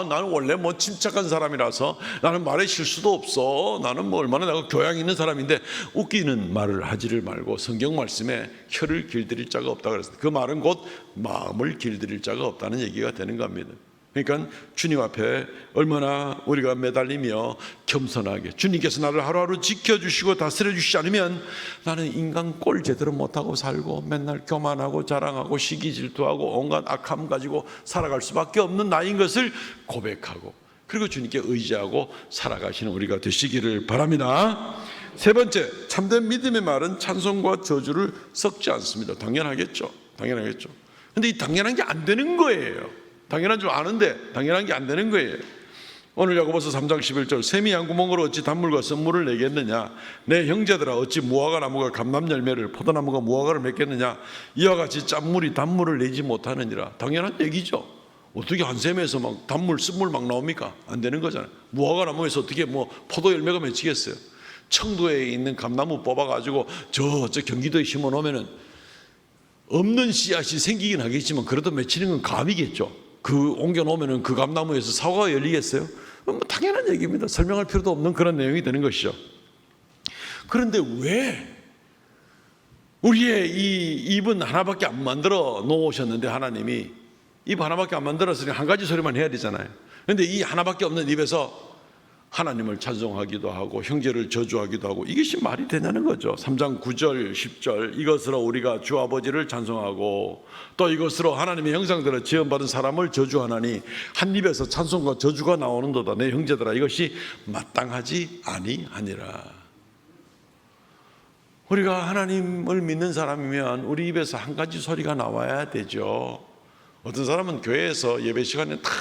나는 원래 뭐 침착한 사람이라서 나는 말에 실수도 없어, 나는 뭐 얼마나 내가 교양 있는 사람인데, 웃기는 말을 하지를 말고 성경 말씀에 혀를 길들일 자가 없다 그랬어요. 그 말은 곧 마음을 길들일 자가 없다는 얘기가 되는 겁니다. 그러니까 주님 앞에 얼마나 우리가 매달리며 겸손하게, 주님께서 나를 하루하루 지켜주시고 다스려주시지 않으면 나는 인간 꼴 제대로 못하고 살고 맨날 교만하고 자랑하고 시기 질투하고 온갖 악함 가지고 살아갈 수밖에 없는 나인 것을 고백하고, 그리고 주님께 의지하고 살아가시는 우리가 되시기를 바랍니다. 세 번째, 참된 믿음의 말은 찬송과 저주를 섞지 않습니다. 당연하겠죠. 근데 이 당연한 게 안 되는 거예요. 당연한 줄 아는데 당연한 게 안 되는 거예요. 오늘 야고보서 3장 11절, 샘이 양구멍으로 어찌 단물과 썬물을 내겠느냐, 내 형제들아 어찌 무화과 나무가 감람 열매를, 포도나무가 무화과를 맺겠느냐, 이와 같이 짠물이 단물을 내지 못하느니라. 당연한 얘기죠. 어떻게 한 샘에서 막 단물 쓴물 막 나옵니까? 안 되는 거잖아요. 무화과 나무에서 어떻게 뭐 포도 열매가 맺히겠어요? 청도에 있는 감나무 뽑아가지고 저 경기도에 심어 놓으면은 없는 씨앗이 생기긴 하겠지만 그래도 맺히는 건 감이겠죠. 그 옮겨 놓으면은 그 감나무에서 사과가 열리겠어요? 뭐 당연한 얘기입니다. 설명할 필요도 없는 그런 내용이 되는 것이죠. 그런데 왜 우리의 이 입은 하나밖에 안 만들어 놓으셨는데, 하나님이 입 하나밖에 안 만들었으니 한 가지 소리만 해야 되잖아요. 그런데 이 하나밖에 없는 입에서 하나님을 찬송하기도 하고 형제를 저주하기도 하고, 이것이 말이 되냐는 거죠. 3장 9절 10절, 이것으로 우리가 주 아버지를 찬송하고 또 이것으로 하나님의 형상대로 지음받은 사람을 저주하나니 한 입에서 찬송과 저주가 나오는도다. 내 형제들아, 이것이 마땅하지 아니하니라. 우리가 하나님을 믿는 사람이면 우리 입에서 한 가지 소리가 나와야 되죠. 어떤 사람은 교회에서 예배 시간에 다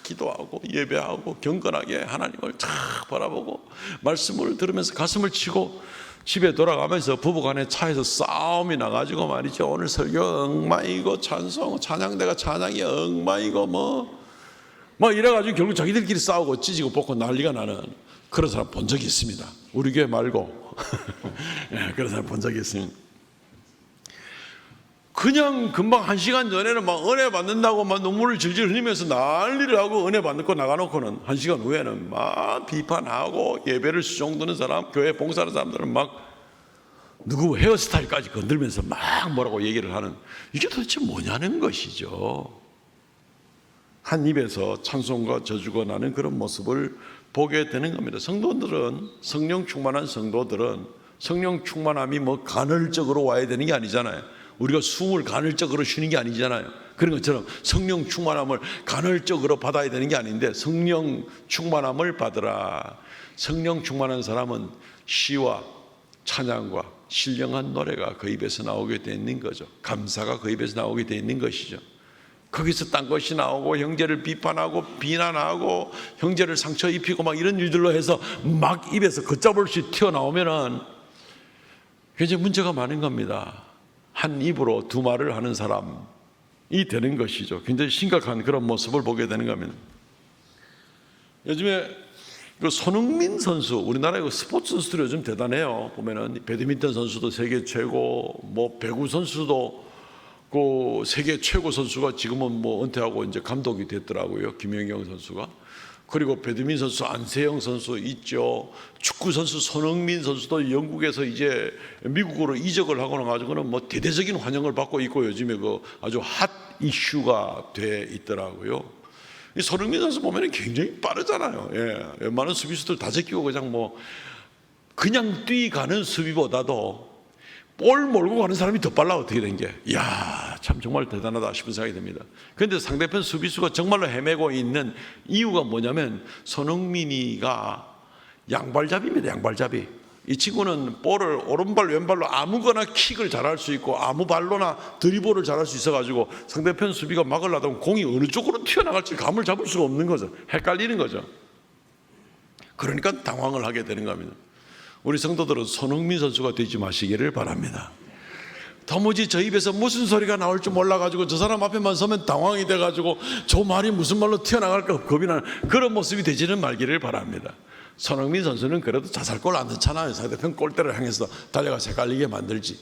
기도하고 예배하고 경건하게 하나님을 쫙 바라보고 말씀을 들으면서 가슴을 치고 집에 돌아가면서 부부간에 차에서 싸움이 나가지고 말이죠. 오늘 설교 엉망이고 찬양대가 찬양이 엉망이고 뭐 이래가지고 결국 자기들끼리 싸우고 찢고 뽑고 난리가 나는 그런 사람 본 적이 있습니다. 우리 교회 말고 그런 사람 본 적이 있습니다. 그냥 금방 1시간 전에는 막 은혜 받는다고 막 눈물을 질질 흘리면서 난리를 하고 은혜 받고 나가놓고는 1시간 후에는 막 비판하고 예배를 수종드는 사람, 교회 봉사하는 사람들은 막 누구 헤어스타일까지 건들면서 막 뭐라고 얘기를 하는, 이게 도대체 뭐냐는 것이죠. 한 입에서 찬송과 저주가 나는 그런 모습을 보게 되는 겁니다. 성도들은, 성령 충만한 성도들은 성령 충만함이 뭐 간헐적으로 와야 되는 게 아니잖아요. 우리가 숨을 간헐적으로 쉬는 게 아니잖아요. 그런 것처럼 성령 충만함을 간헐적으로 받아야 되는 게 아닌데, 성령 충만함을 받으라. 성령 충만한 사람은 시와 찬양과 신령한 노래가 그 입에서 나오게 돼 있는 거죠. 감사가 그 입에서 나오게 돼 있는 것이죠. 거기서 딴 것이 나오고 형제를 비판하고 비난하고 형제를 상처 입히고 막 이런 일들로 해서 막 입에서 걷잡을 수 튀어나오면은 굉장히 문제가 많은 겁니다. 한 입으로 두 말을 하는 사람이 되는 것이죠. 굉장히 심각한 그런 모습을 보게 되는 겁니다. 요즘에 그 손흥민 선수, 우리나라의 그 스포츠 선수들이 요즘 대단해요. 보면은 배드민턴 선수도 세계 최고, 뭐 배구 선수도 그 세계 최고 선수가 지금은 뭐 은퇴하고 이제 감독이 됐더라고요. 김연경 선수가. 그리고 배드민턴 선수 안세영 선수 있죠. 축구 선수 손흥민 선수도 영국에서 이제 미국으로 이적을 하고 나가지고는 뭐 대대적인 환영을 받고 있고 요즘에 그 아주 핫 이슈가 돼 있더라고요. 이 손흥민 선수 보면은 굉장히 빠르잖아요. 예, 웬만한 수비수들 다 제끼고 그냥 뛰가는 수비보다도 볼 몰고 가는 사람이 더 빨라. 어떻게 된 게, 이야, 참 정말 대단하다 싶은 생각이 듭니다. 그런데 상대편 수비수가 정말로 헤매고 있는 이유가 뭐냐면 손흥민이가 양발잡이입니다. 양발잡이. 이 친구는 볼을 오른발 왼발로 아무거나 킥을 잘할 수 있고 아무 발로나 드리블을 잘할 수 있어가지고 상대편 수비가 막으려다 보면 공이 어느 쪽으로 튀어나갈지 감을 잡을 수가 없는 거죠. 헷갈리는 거죠. 그러니까 당황을 하게 되는 겁니다. 우리 성도들은 손흥민 선수가 되지 마시기를 바랍니다. 도무지 저 입에서 무슨 소리가 나올지 몰라가지고 저 사람 앞에만 서면 당황이 돼가지고 저 말이 무슨 말로 튀어나갈까 겁이 나는 그런 모습이 되지는 말기를 바랍니다. 손흥민 선수는 그래도 자살골 안 넣잖아요. 상대편 골대를 향해서 달려가서 헷갈리게 만들지.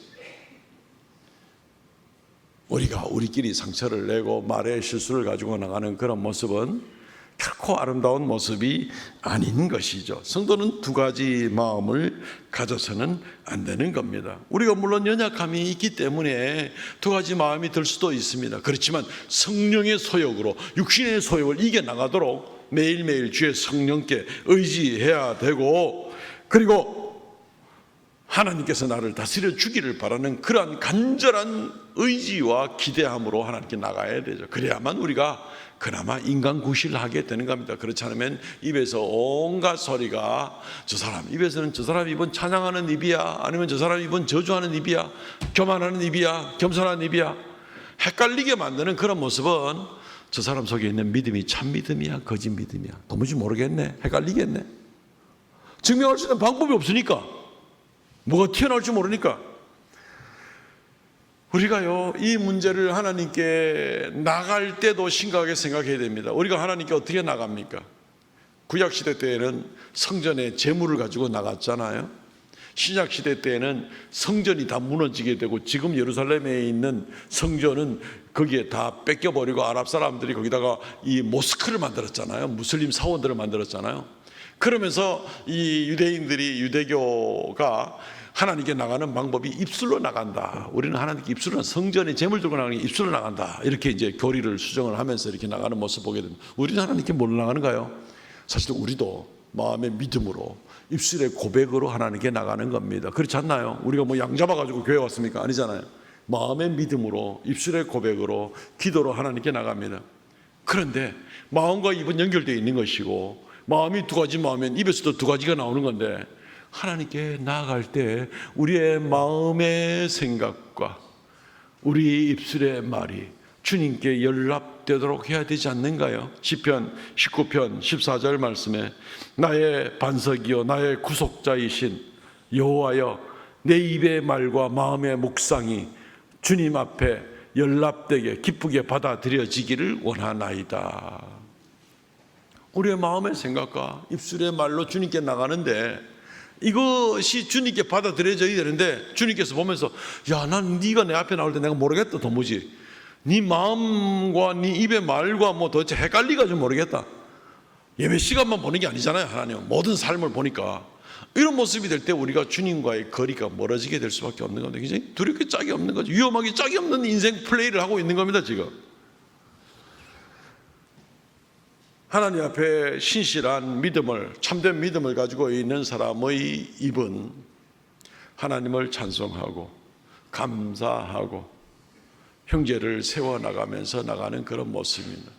우리가 우리끼리 상처를 내고 말의 실수를 가지고 나가는 그런 모습은 결코 아름다운 모습이 아닌 것이죠. 성도는 두 가지 마음을 가져서는 안 되는 겁니다. 우리가 물론 연약함이 있기 때문에 두 가지 마음이 들 수도 있습니다. 그렇지만 성령의 소욕으로 육신의 소욕을 이겨나가도록 매일매일 주의 성령께 의지해야 되고, 그리고 하나님께서 나를 다스려 주기를 바라는 그러한 간절한 의지와 기대함으로 하나님께 나가야 되죠. 그래야만 우리가 그나마 인간 구실을 하게 되는 겁니다. 그렇지 않으면 입에서 온갖 소리가, 저 사람 입에서는 저 사람 입은 찬양하는 입이야, 아니면 저 사람 입은 저주하는 입이야, 교만하는 입이야, 겸손한 입이야, 헷갈리게 만드는 그런 모습은 저 사람 속에 있는 믿음이 참 믿음이야, 거짓 믿음이야, 도무지 모르겠네, 헷갈리겠네. 증명할 수 있는 방법이 없으니까, 뭐가 튀어나올지 모르니까. 우리가요, 이 문제를 하나님께 나갈 때도 심각하게 생각해야 됩니다. 우리가 하나님께 어떻게 나갑니까? 구약시대 때에는 성전에 제물을 가지고 나갔잖아요. 신약시대 때에는 성전이 다 무너지게 되고, 지금 예루살렘에 있는 성전은 거기에 다 뺏겨버리고 아랍 사람들이 거기다가 이 모스크를 만들었잖아요. 무슬림 사원들을 만들었잖아요. 그러면서 이 유대인들이, 유대교가 하나님께 나가는 방법이 입술로 나간다. 우리는 하나님께 입술로, 성전에 재물 들고 나가는 게 입술로 나간다. 이렇게 이제 교리를 수정을 하면서 이렇게 나가는 모습 보게 됩니다. 우리는 하나님께 뭘로 나가는가요? 사실 우리도 마음의 믿음으로, 입술의 고백으로 하나님께 나가는 겁니다. 그렇지 않나요? 우리가 뭐 양 잡아가지고 교회 왔습니까? 아니잖아요. 마음의 믿음으로, 입술의 고백으로, 기도로 하나님께 나갑니다. 그런데 마음과 입은 연결되어 있는 것이고, 마음이 두 가지 마음이면 입에서도 두 가지가 나오는 건데, 하나님께 나아갈 때 우리의 마음의 생각과 우리 입술의 말이 주님께 연락되도록 해야 되지 않는가요? 시편 19편 14절 말씀에 나의 반석이요 나의 구속자이신 여호와여 내 입의 말과 마음의 묵상이 주님 앞에 연락되게 기쁘게 받아들여지기를 원하나이다. 우리의 마음의 생각과 입술의 말로 주님께 나가는데 이것이 주님께 받아들여져야 되는데 주님께서 보면서 야, 난 네가 내 앞에 나올 때 내가 모르겠다 도무지. 네 마음과 네 입의 말과 뭐 도대체 헷갈리가지고 모르겠다. 예배 시간만 보는 게 아니잖아요. 하나님 모든 삶을 보니까 이런 모습이 될 때 우리가 주님과의 거리가 멀어지게 될 수밖에 없는 건데 굉장히 두렵게 짝이 없는 거죠. 위험하게 짝이 없는 인생 플레이를 하고 있는 겁니다. 지금 하나님 앞에 신실한 믿음을, 참된 믿음을 가지고 있는 사람의 입은 하나님을 찬송하고 감사하고 형제를 세워나가면서 나가는 그런 모습입니다.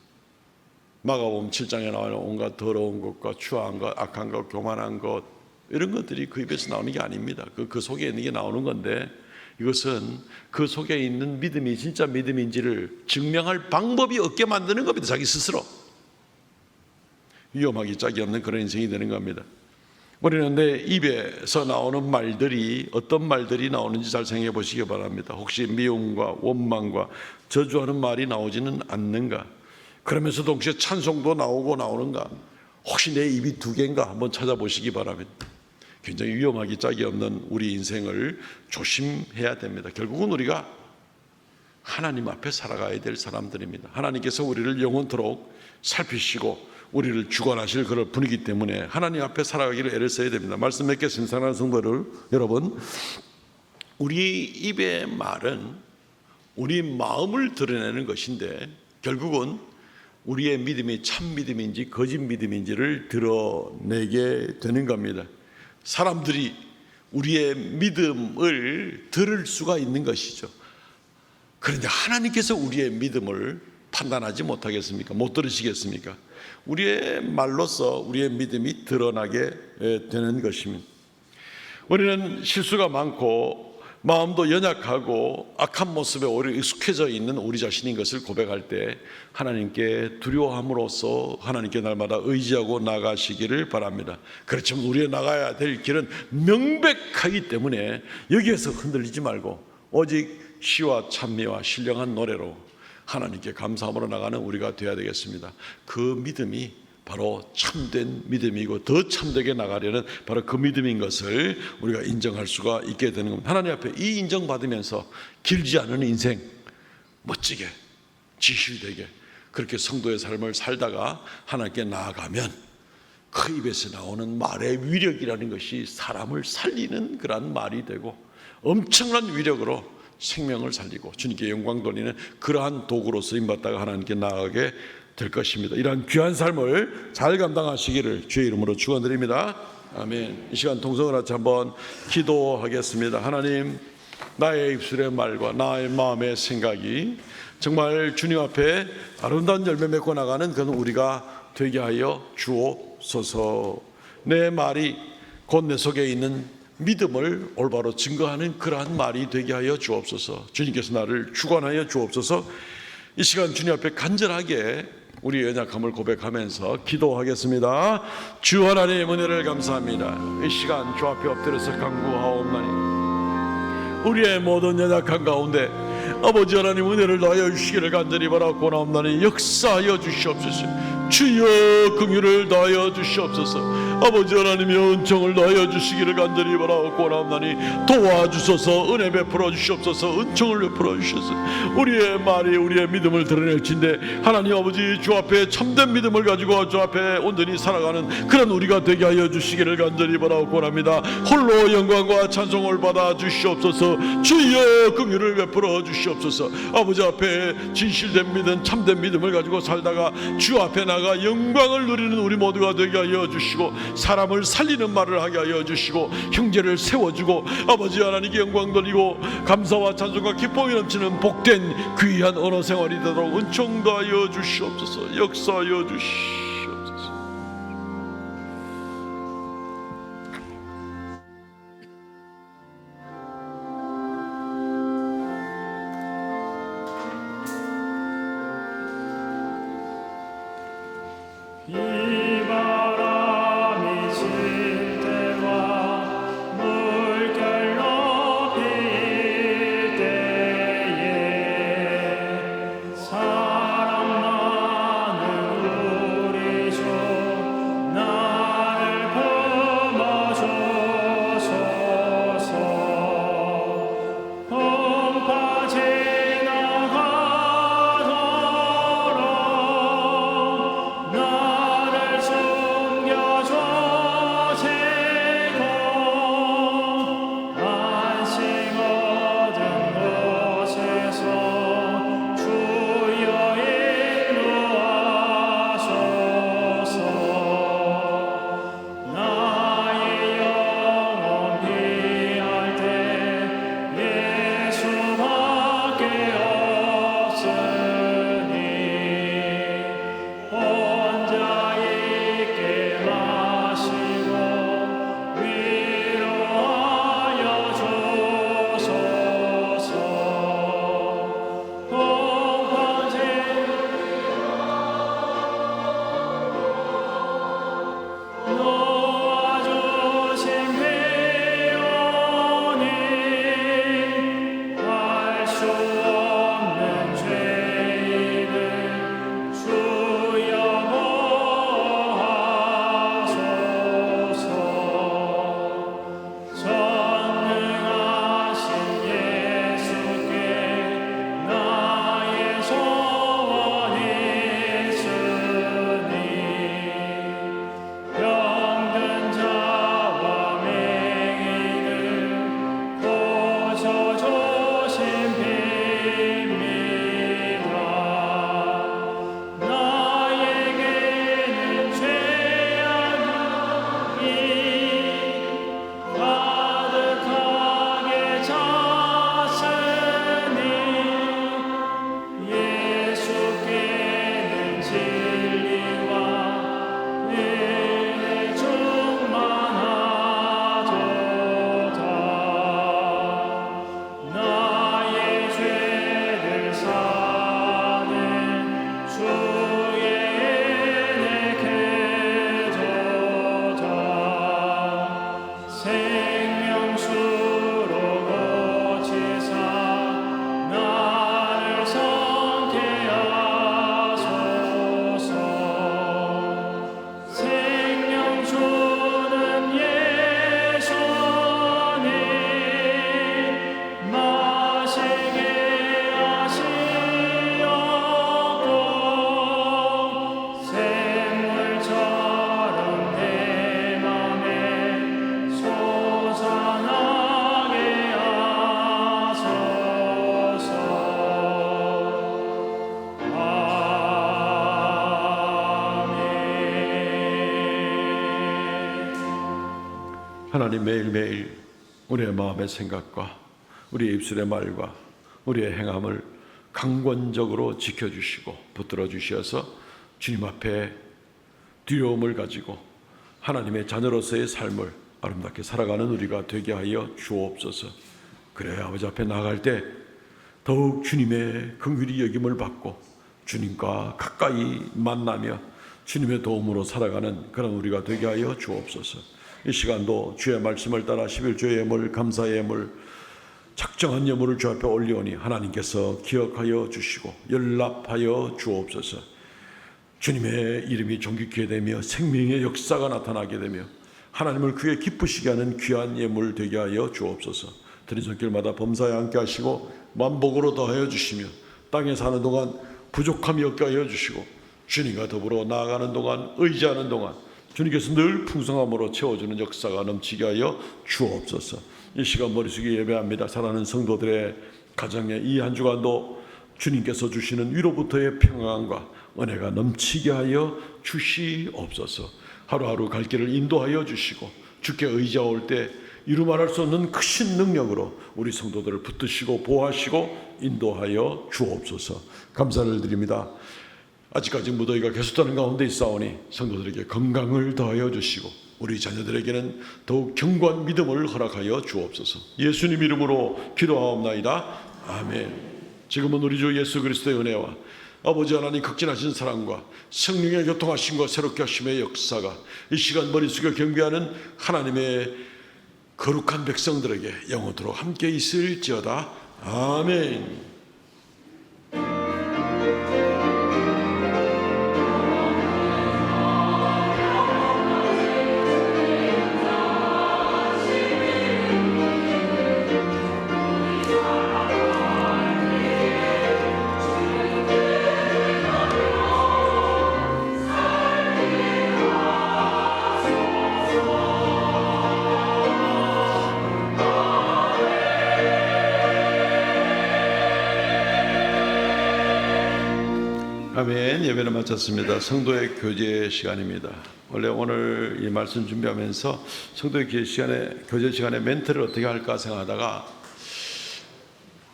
마가복음 7장에 나오는 온갖 더러운 것과 추한 것, 악한 것, 교만한 것 이런 것들이 그 입에서 나오는 게 아닙니다. 그 속에 있는 게 나오는 건데 이것은 그 속에 있는 믿음이 진짜 믿음인지를 증명할 방법이 없게 만드는 겁니다. 자기 스스로. 위험하기 짝이 없는 그런 인생이 되는 겁니다. 우리는 내 입에서 나오는 말들이 어떤 말들이 나오는지 잘 생각해 보시기 바랍니다. 혹시 미움과 원망과 저주하는 말이 나오지는 않는가? 그러면서도 동시에 찬송도 나오고 나오는가? 혹시 내 입이 두 개인가 한번 찾아보시기 바랍니다. 굉장히 위험하기 짝이 없는 우리 인생을 조심해야 됩니다. 결국은 우리가 하나님 앞에 살아가야 될 사람들입니다. 하나님께서 우리를 영원토록 살피시고 우리를 주관하실 그런 분이기 때문에 하나님 앞에 살아가기를 애를 써야 됩니다. 말씀 맺겠습니다. 사랑하는 성도들 여러분, 우리 입의 말은 우리 마음을 드러내는 것인데 결국은 우리의 믿음이 참 믿음인지 거짓 믿음인지를 드러내게 되는 겁니다. 사람들이 우리의 믿음을 들을 수가 있는 것이죠. 그런데 하나님께서 우리의 믿음을 판단하지 못하겠습니까? 못 들으시겠습니까? 우리의 말로써 우리의 믿음이 드러나게 되는 것입니다. 우리는 실수가 많고 마음도 연약하고 악한 모습에 오히려 익숙해져 있는 우리 자신인 것을 고백할 때 하나님께 두려워함으로써 하나님께 날마다 의지하고 나가시기를 바랍니다. 그렇지만 우리가 나가야 될 길은 명백하기 때문에 여기에서 흔들리지 말고 오직 시와 찬미와 신령한 노래로 하나님께 감사함으로 나가는 우리가 되어야 되겠습니다. 그 믿음이 바로 참된 믿음이고 더 참되게 나가려는 바로 그 믿음인 것을 우리가 인정할 수가 있게 되는 겁니다. 하나님 앞에 이 인정받으면서 길지 않은 인생 멋지게 지실되게 그렇게 성도의 삶을 살다가 하나님께 나아가면 그 입에서 나오는 말의 위력이라는 것이 사람을 살리는 그러한 말이 되고 엄청난 위력으로 생명을 살리고 주님께 영광 돌리는 그러한 도구로 쓰임받다가 하나님께 나아가게 될 것입니다. 이러한 귀한 삶을 잘 감당하시기를 주의 이름으로 축원드립니다. 아멘. 이 시간 동성을 같이 한번 기도하겠습니다. 하나님, 나의 입술의 말과 나의 마음의 생각이 정말 주님 앞에 아름다운 열매 맺고 나가는 그런 우리가 되게 하여 주옵소서. 내 말이 곧 내 속에 있는 믿음을 올바로 증거하는 그러한 말이 되게 하여 주옵소서. 주님께서 나를 주관하여 주옵소서. 이 시간 주님 앞에 간절하게 우리의 연약함을 고백하면서 기도하겠습니다. 주 하나님의 은혜를 감사합니다. 이 시간 주 앞에 엎드려서 간구하옵나니 우리의 모든 연약함 가운데 아버지 하나님 은혜를 더하여 주시기를 간절히 바라옵나니 역사하여 주시옵소서. 주여 긍휼을 더하여 주시옵소서. 아버지 하나님의 은총을 더하여 주시기를 간절히 바라옵나니 도와주소서. 은혜 베풀어 주시옵소서. 은총을 베풀어 주셔서 우리의 말이 우리의 믿음을 드러낼진데 하나님 아버지 주 앞에 참된 믿음을 가지고 주 앞에 온전히 살아가는 그런 우리가 되게 하여 주시기를 간절히 바라옵나니다. 홀로 영광과 찬송을 받아 주시옵소서. 주여 긍휼을 베풀어 주시옵소서. 아버지 앞에 진실된 믿음 참된 믿음을 가지고 살다가 주 앞에 나가 영광을 누리는 우리 모두가 되게 하여 주시고 사람을 살리는 말을 하게 하여 주시고 형제를 세워주고 아버지 하나님께 영광 돌리고 감사와 찬송과 기쁨이 넘치는 복된 귀한 언어 생활이 되도록 은총 더하여 주시옵소서. 역사하여 주시옵소서. 하나님 매일매일 우리의 마음의 생각과 우리의 입술의 말과 우리의 행함을 강권적으로 지켜주시고 붙들어 주셔서 주님 앞에 두려움을 가지고 하나님의 자녀로서의 삶을 아름답게 살아가는 우리가 되게 하여 주옵소서. 그래야 아버지 앞에 나아갈 때 더욱 주님의 긍휼히 여김을 받고 주님과 가까이 만나며 주님의 도움으로 살아가는 그런 우리가 되게 하여 주옵소서. 이 시간도 주의 말씀을 따라 11조의 예물, 감사의 예물, 작정한 예물을 주 앞에 올리오니 하나님께서 기억하여 주시고 연락하여 주옵소서. 주님의 이름이 존귀케 되며 생명의 역사가 나타나게 되며 하나님을 그의 기쁘시게 하는 귀한 예물 되게 하여 주옵소서. 드린 손길마다 범사에 함께 하시고 만복으로 더하여 주시며 땅에 사는 동안 부족함이 없게 하여 주시고 주님과 더불어 나아가는 동안 의지하는 동안 주님께서 늘 풍성함으로 채워주는 역사가 넘치게 하여 주옵소서. 이 시간 머리 숙여 예배합니다. 사랑하는 성도들의 가정에 이 한 주간도 주님께서 주시는 위로부터의 평안과 은혜가 넘치게 하여 주시옵소서. 하루하루 갈 길을 인도하여 주시고 주께 의지할 때 이루 말할 수 없는 크신 능력으로 우리 성도들을 붙드시고 보호하시고 인도하여 주옵소서. 감사를 드립니다. 아직까지 무더위가 계속되는 가운데 있사오니 성도들에게 건강을 더하여 주시고 우리 자녀들에게는 더욱 견고한 믿음을 허락하여 주옵소서. 예수님 이름으로 기도하옵나이다. 아멘. 지금은 우리 주 예수 그리스도의 은혜와 아버지 하나님 극진하신 사랑과 성령의 교통하심과 새롭게 하심의 역사가 이 시간 머리 숙여 경배하는 하나님의 거룩한 백성들에게 영원토록 함께 있을지어다. 아멘. 아멘. 예배를 마쳤습니다. 성도의 교제 시간입니다. 원래 오늘 이 말씀 준비하면서 성도의 교제 시간에 멘트를 어떻게 할까 생각하다가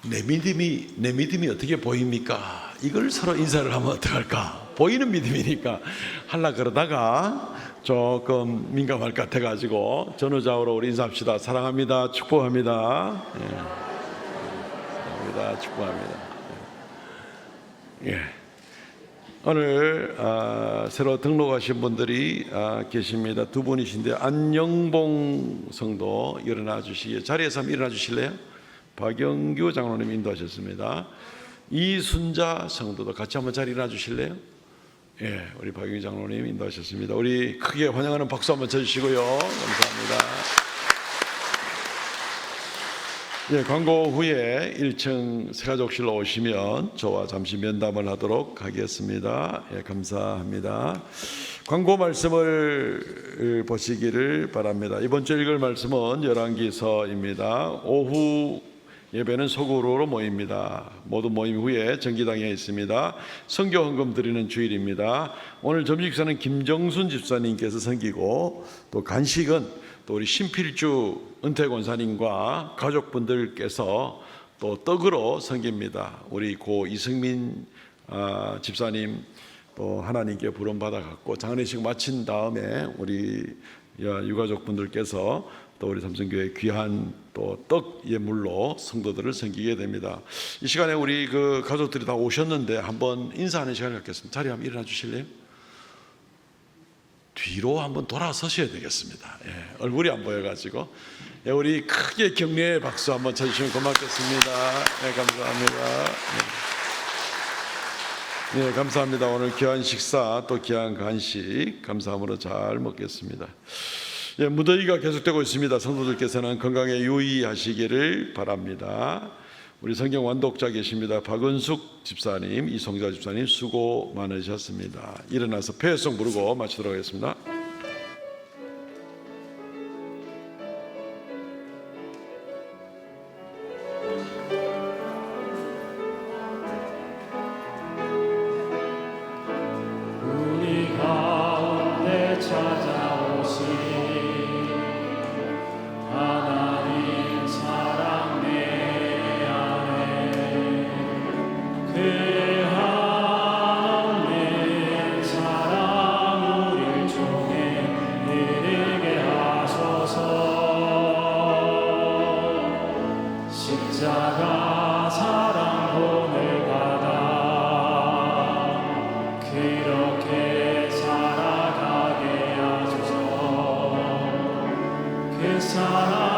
내 믿음이 어떻게 보입니까? 이걸 서로 인사를 하면 어떡할까? 보이는 믿음이니까 하려고 그러다가 조금 민감할 것 같아가지고 전후좌우로 우리 인사합시다. 사랑합니다. 축복합니다. 사랑합니다. 축복합니다. 예. 오늘 새로 등록하신 분들이 계십니다. 두 분이신데 안영봉 성도 일어나 주시기 자리에서 한번 일어나 주실래요? 박영규 장로님 인도하셨습니다. 이순자 성도도 같이 한번 자리 일어나 주실래요? 예, 우리 박영규 장로님 인도하셨습니다. 우리 크게 환영하는 박수 한번 쳐주시고요. 감사합니다. 예, 광고 후에 1층 새가족실로 오시면 저와 잠시 면담을 하도록 하겠습니다. 예, 감사합니다. 광고 말씀을 보시기를 바랍니다. 이번 주 읽을 말씀은 열왕기서입니다. 오후 예배는 소그룹으로 모입니다. 모두 모임 후에 정기당에 있습니다. 선교 헌금 드리는 주일입니다. 오늘 점심식사는 김정순 집사님께서 섬기고 또 간식은 또 우리 신필주 은퇴 권사님과 가족분들께서 또 떡으로 섬깁니다. 우리 고 이승민 집사님 또 하나님께 부름받아 갖고 장례식 마친 다음에 우리 유가족분들께서 또 우리 삼성교회 귀한 또 떡 예물로 성도들을 섬기게 됩니다. 이 시간에 우리 그 가족들이 다 오셨는데 한번 인사하는 시간을 갖겠습니다. 자리 한번 일어나 주실래요? 뒤로 한번 돌아서셔야 되겠습니다. 예, 얼굴이 안 보여가지고 예, 우리 크게 격려의 박수 한번 쳐주시면 고맙겠습니다. 예, 감사합니다. 예, 감사합니다. 오늘 귀한 식사 또 귀한 간식 감사함으로 잘 먹겠습니다. 예, 무더위가 계속되고 있습니다. 성도들께서는 건강에 유의하시기를 바랍니다. 우리 성경 완독자 계십니다. 박은숙 집사님, 이송자 집사님 수고 많으셨습니다. 일어나서 폐회성 부르고 마치도록 하겠습니다. 우리 가운데 찾아오신 사랑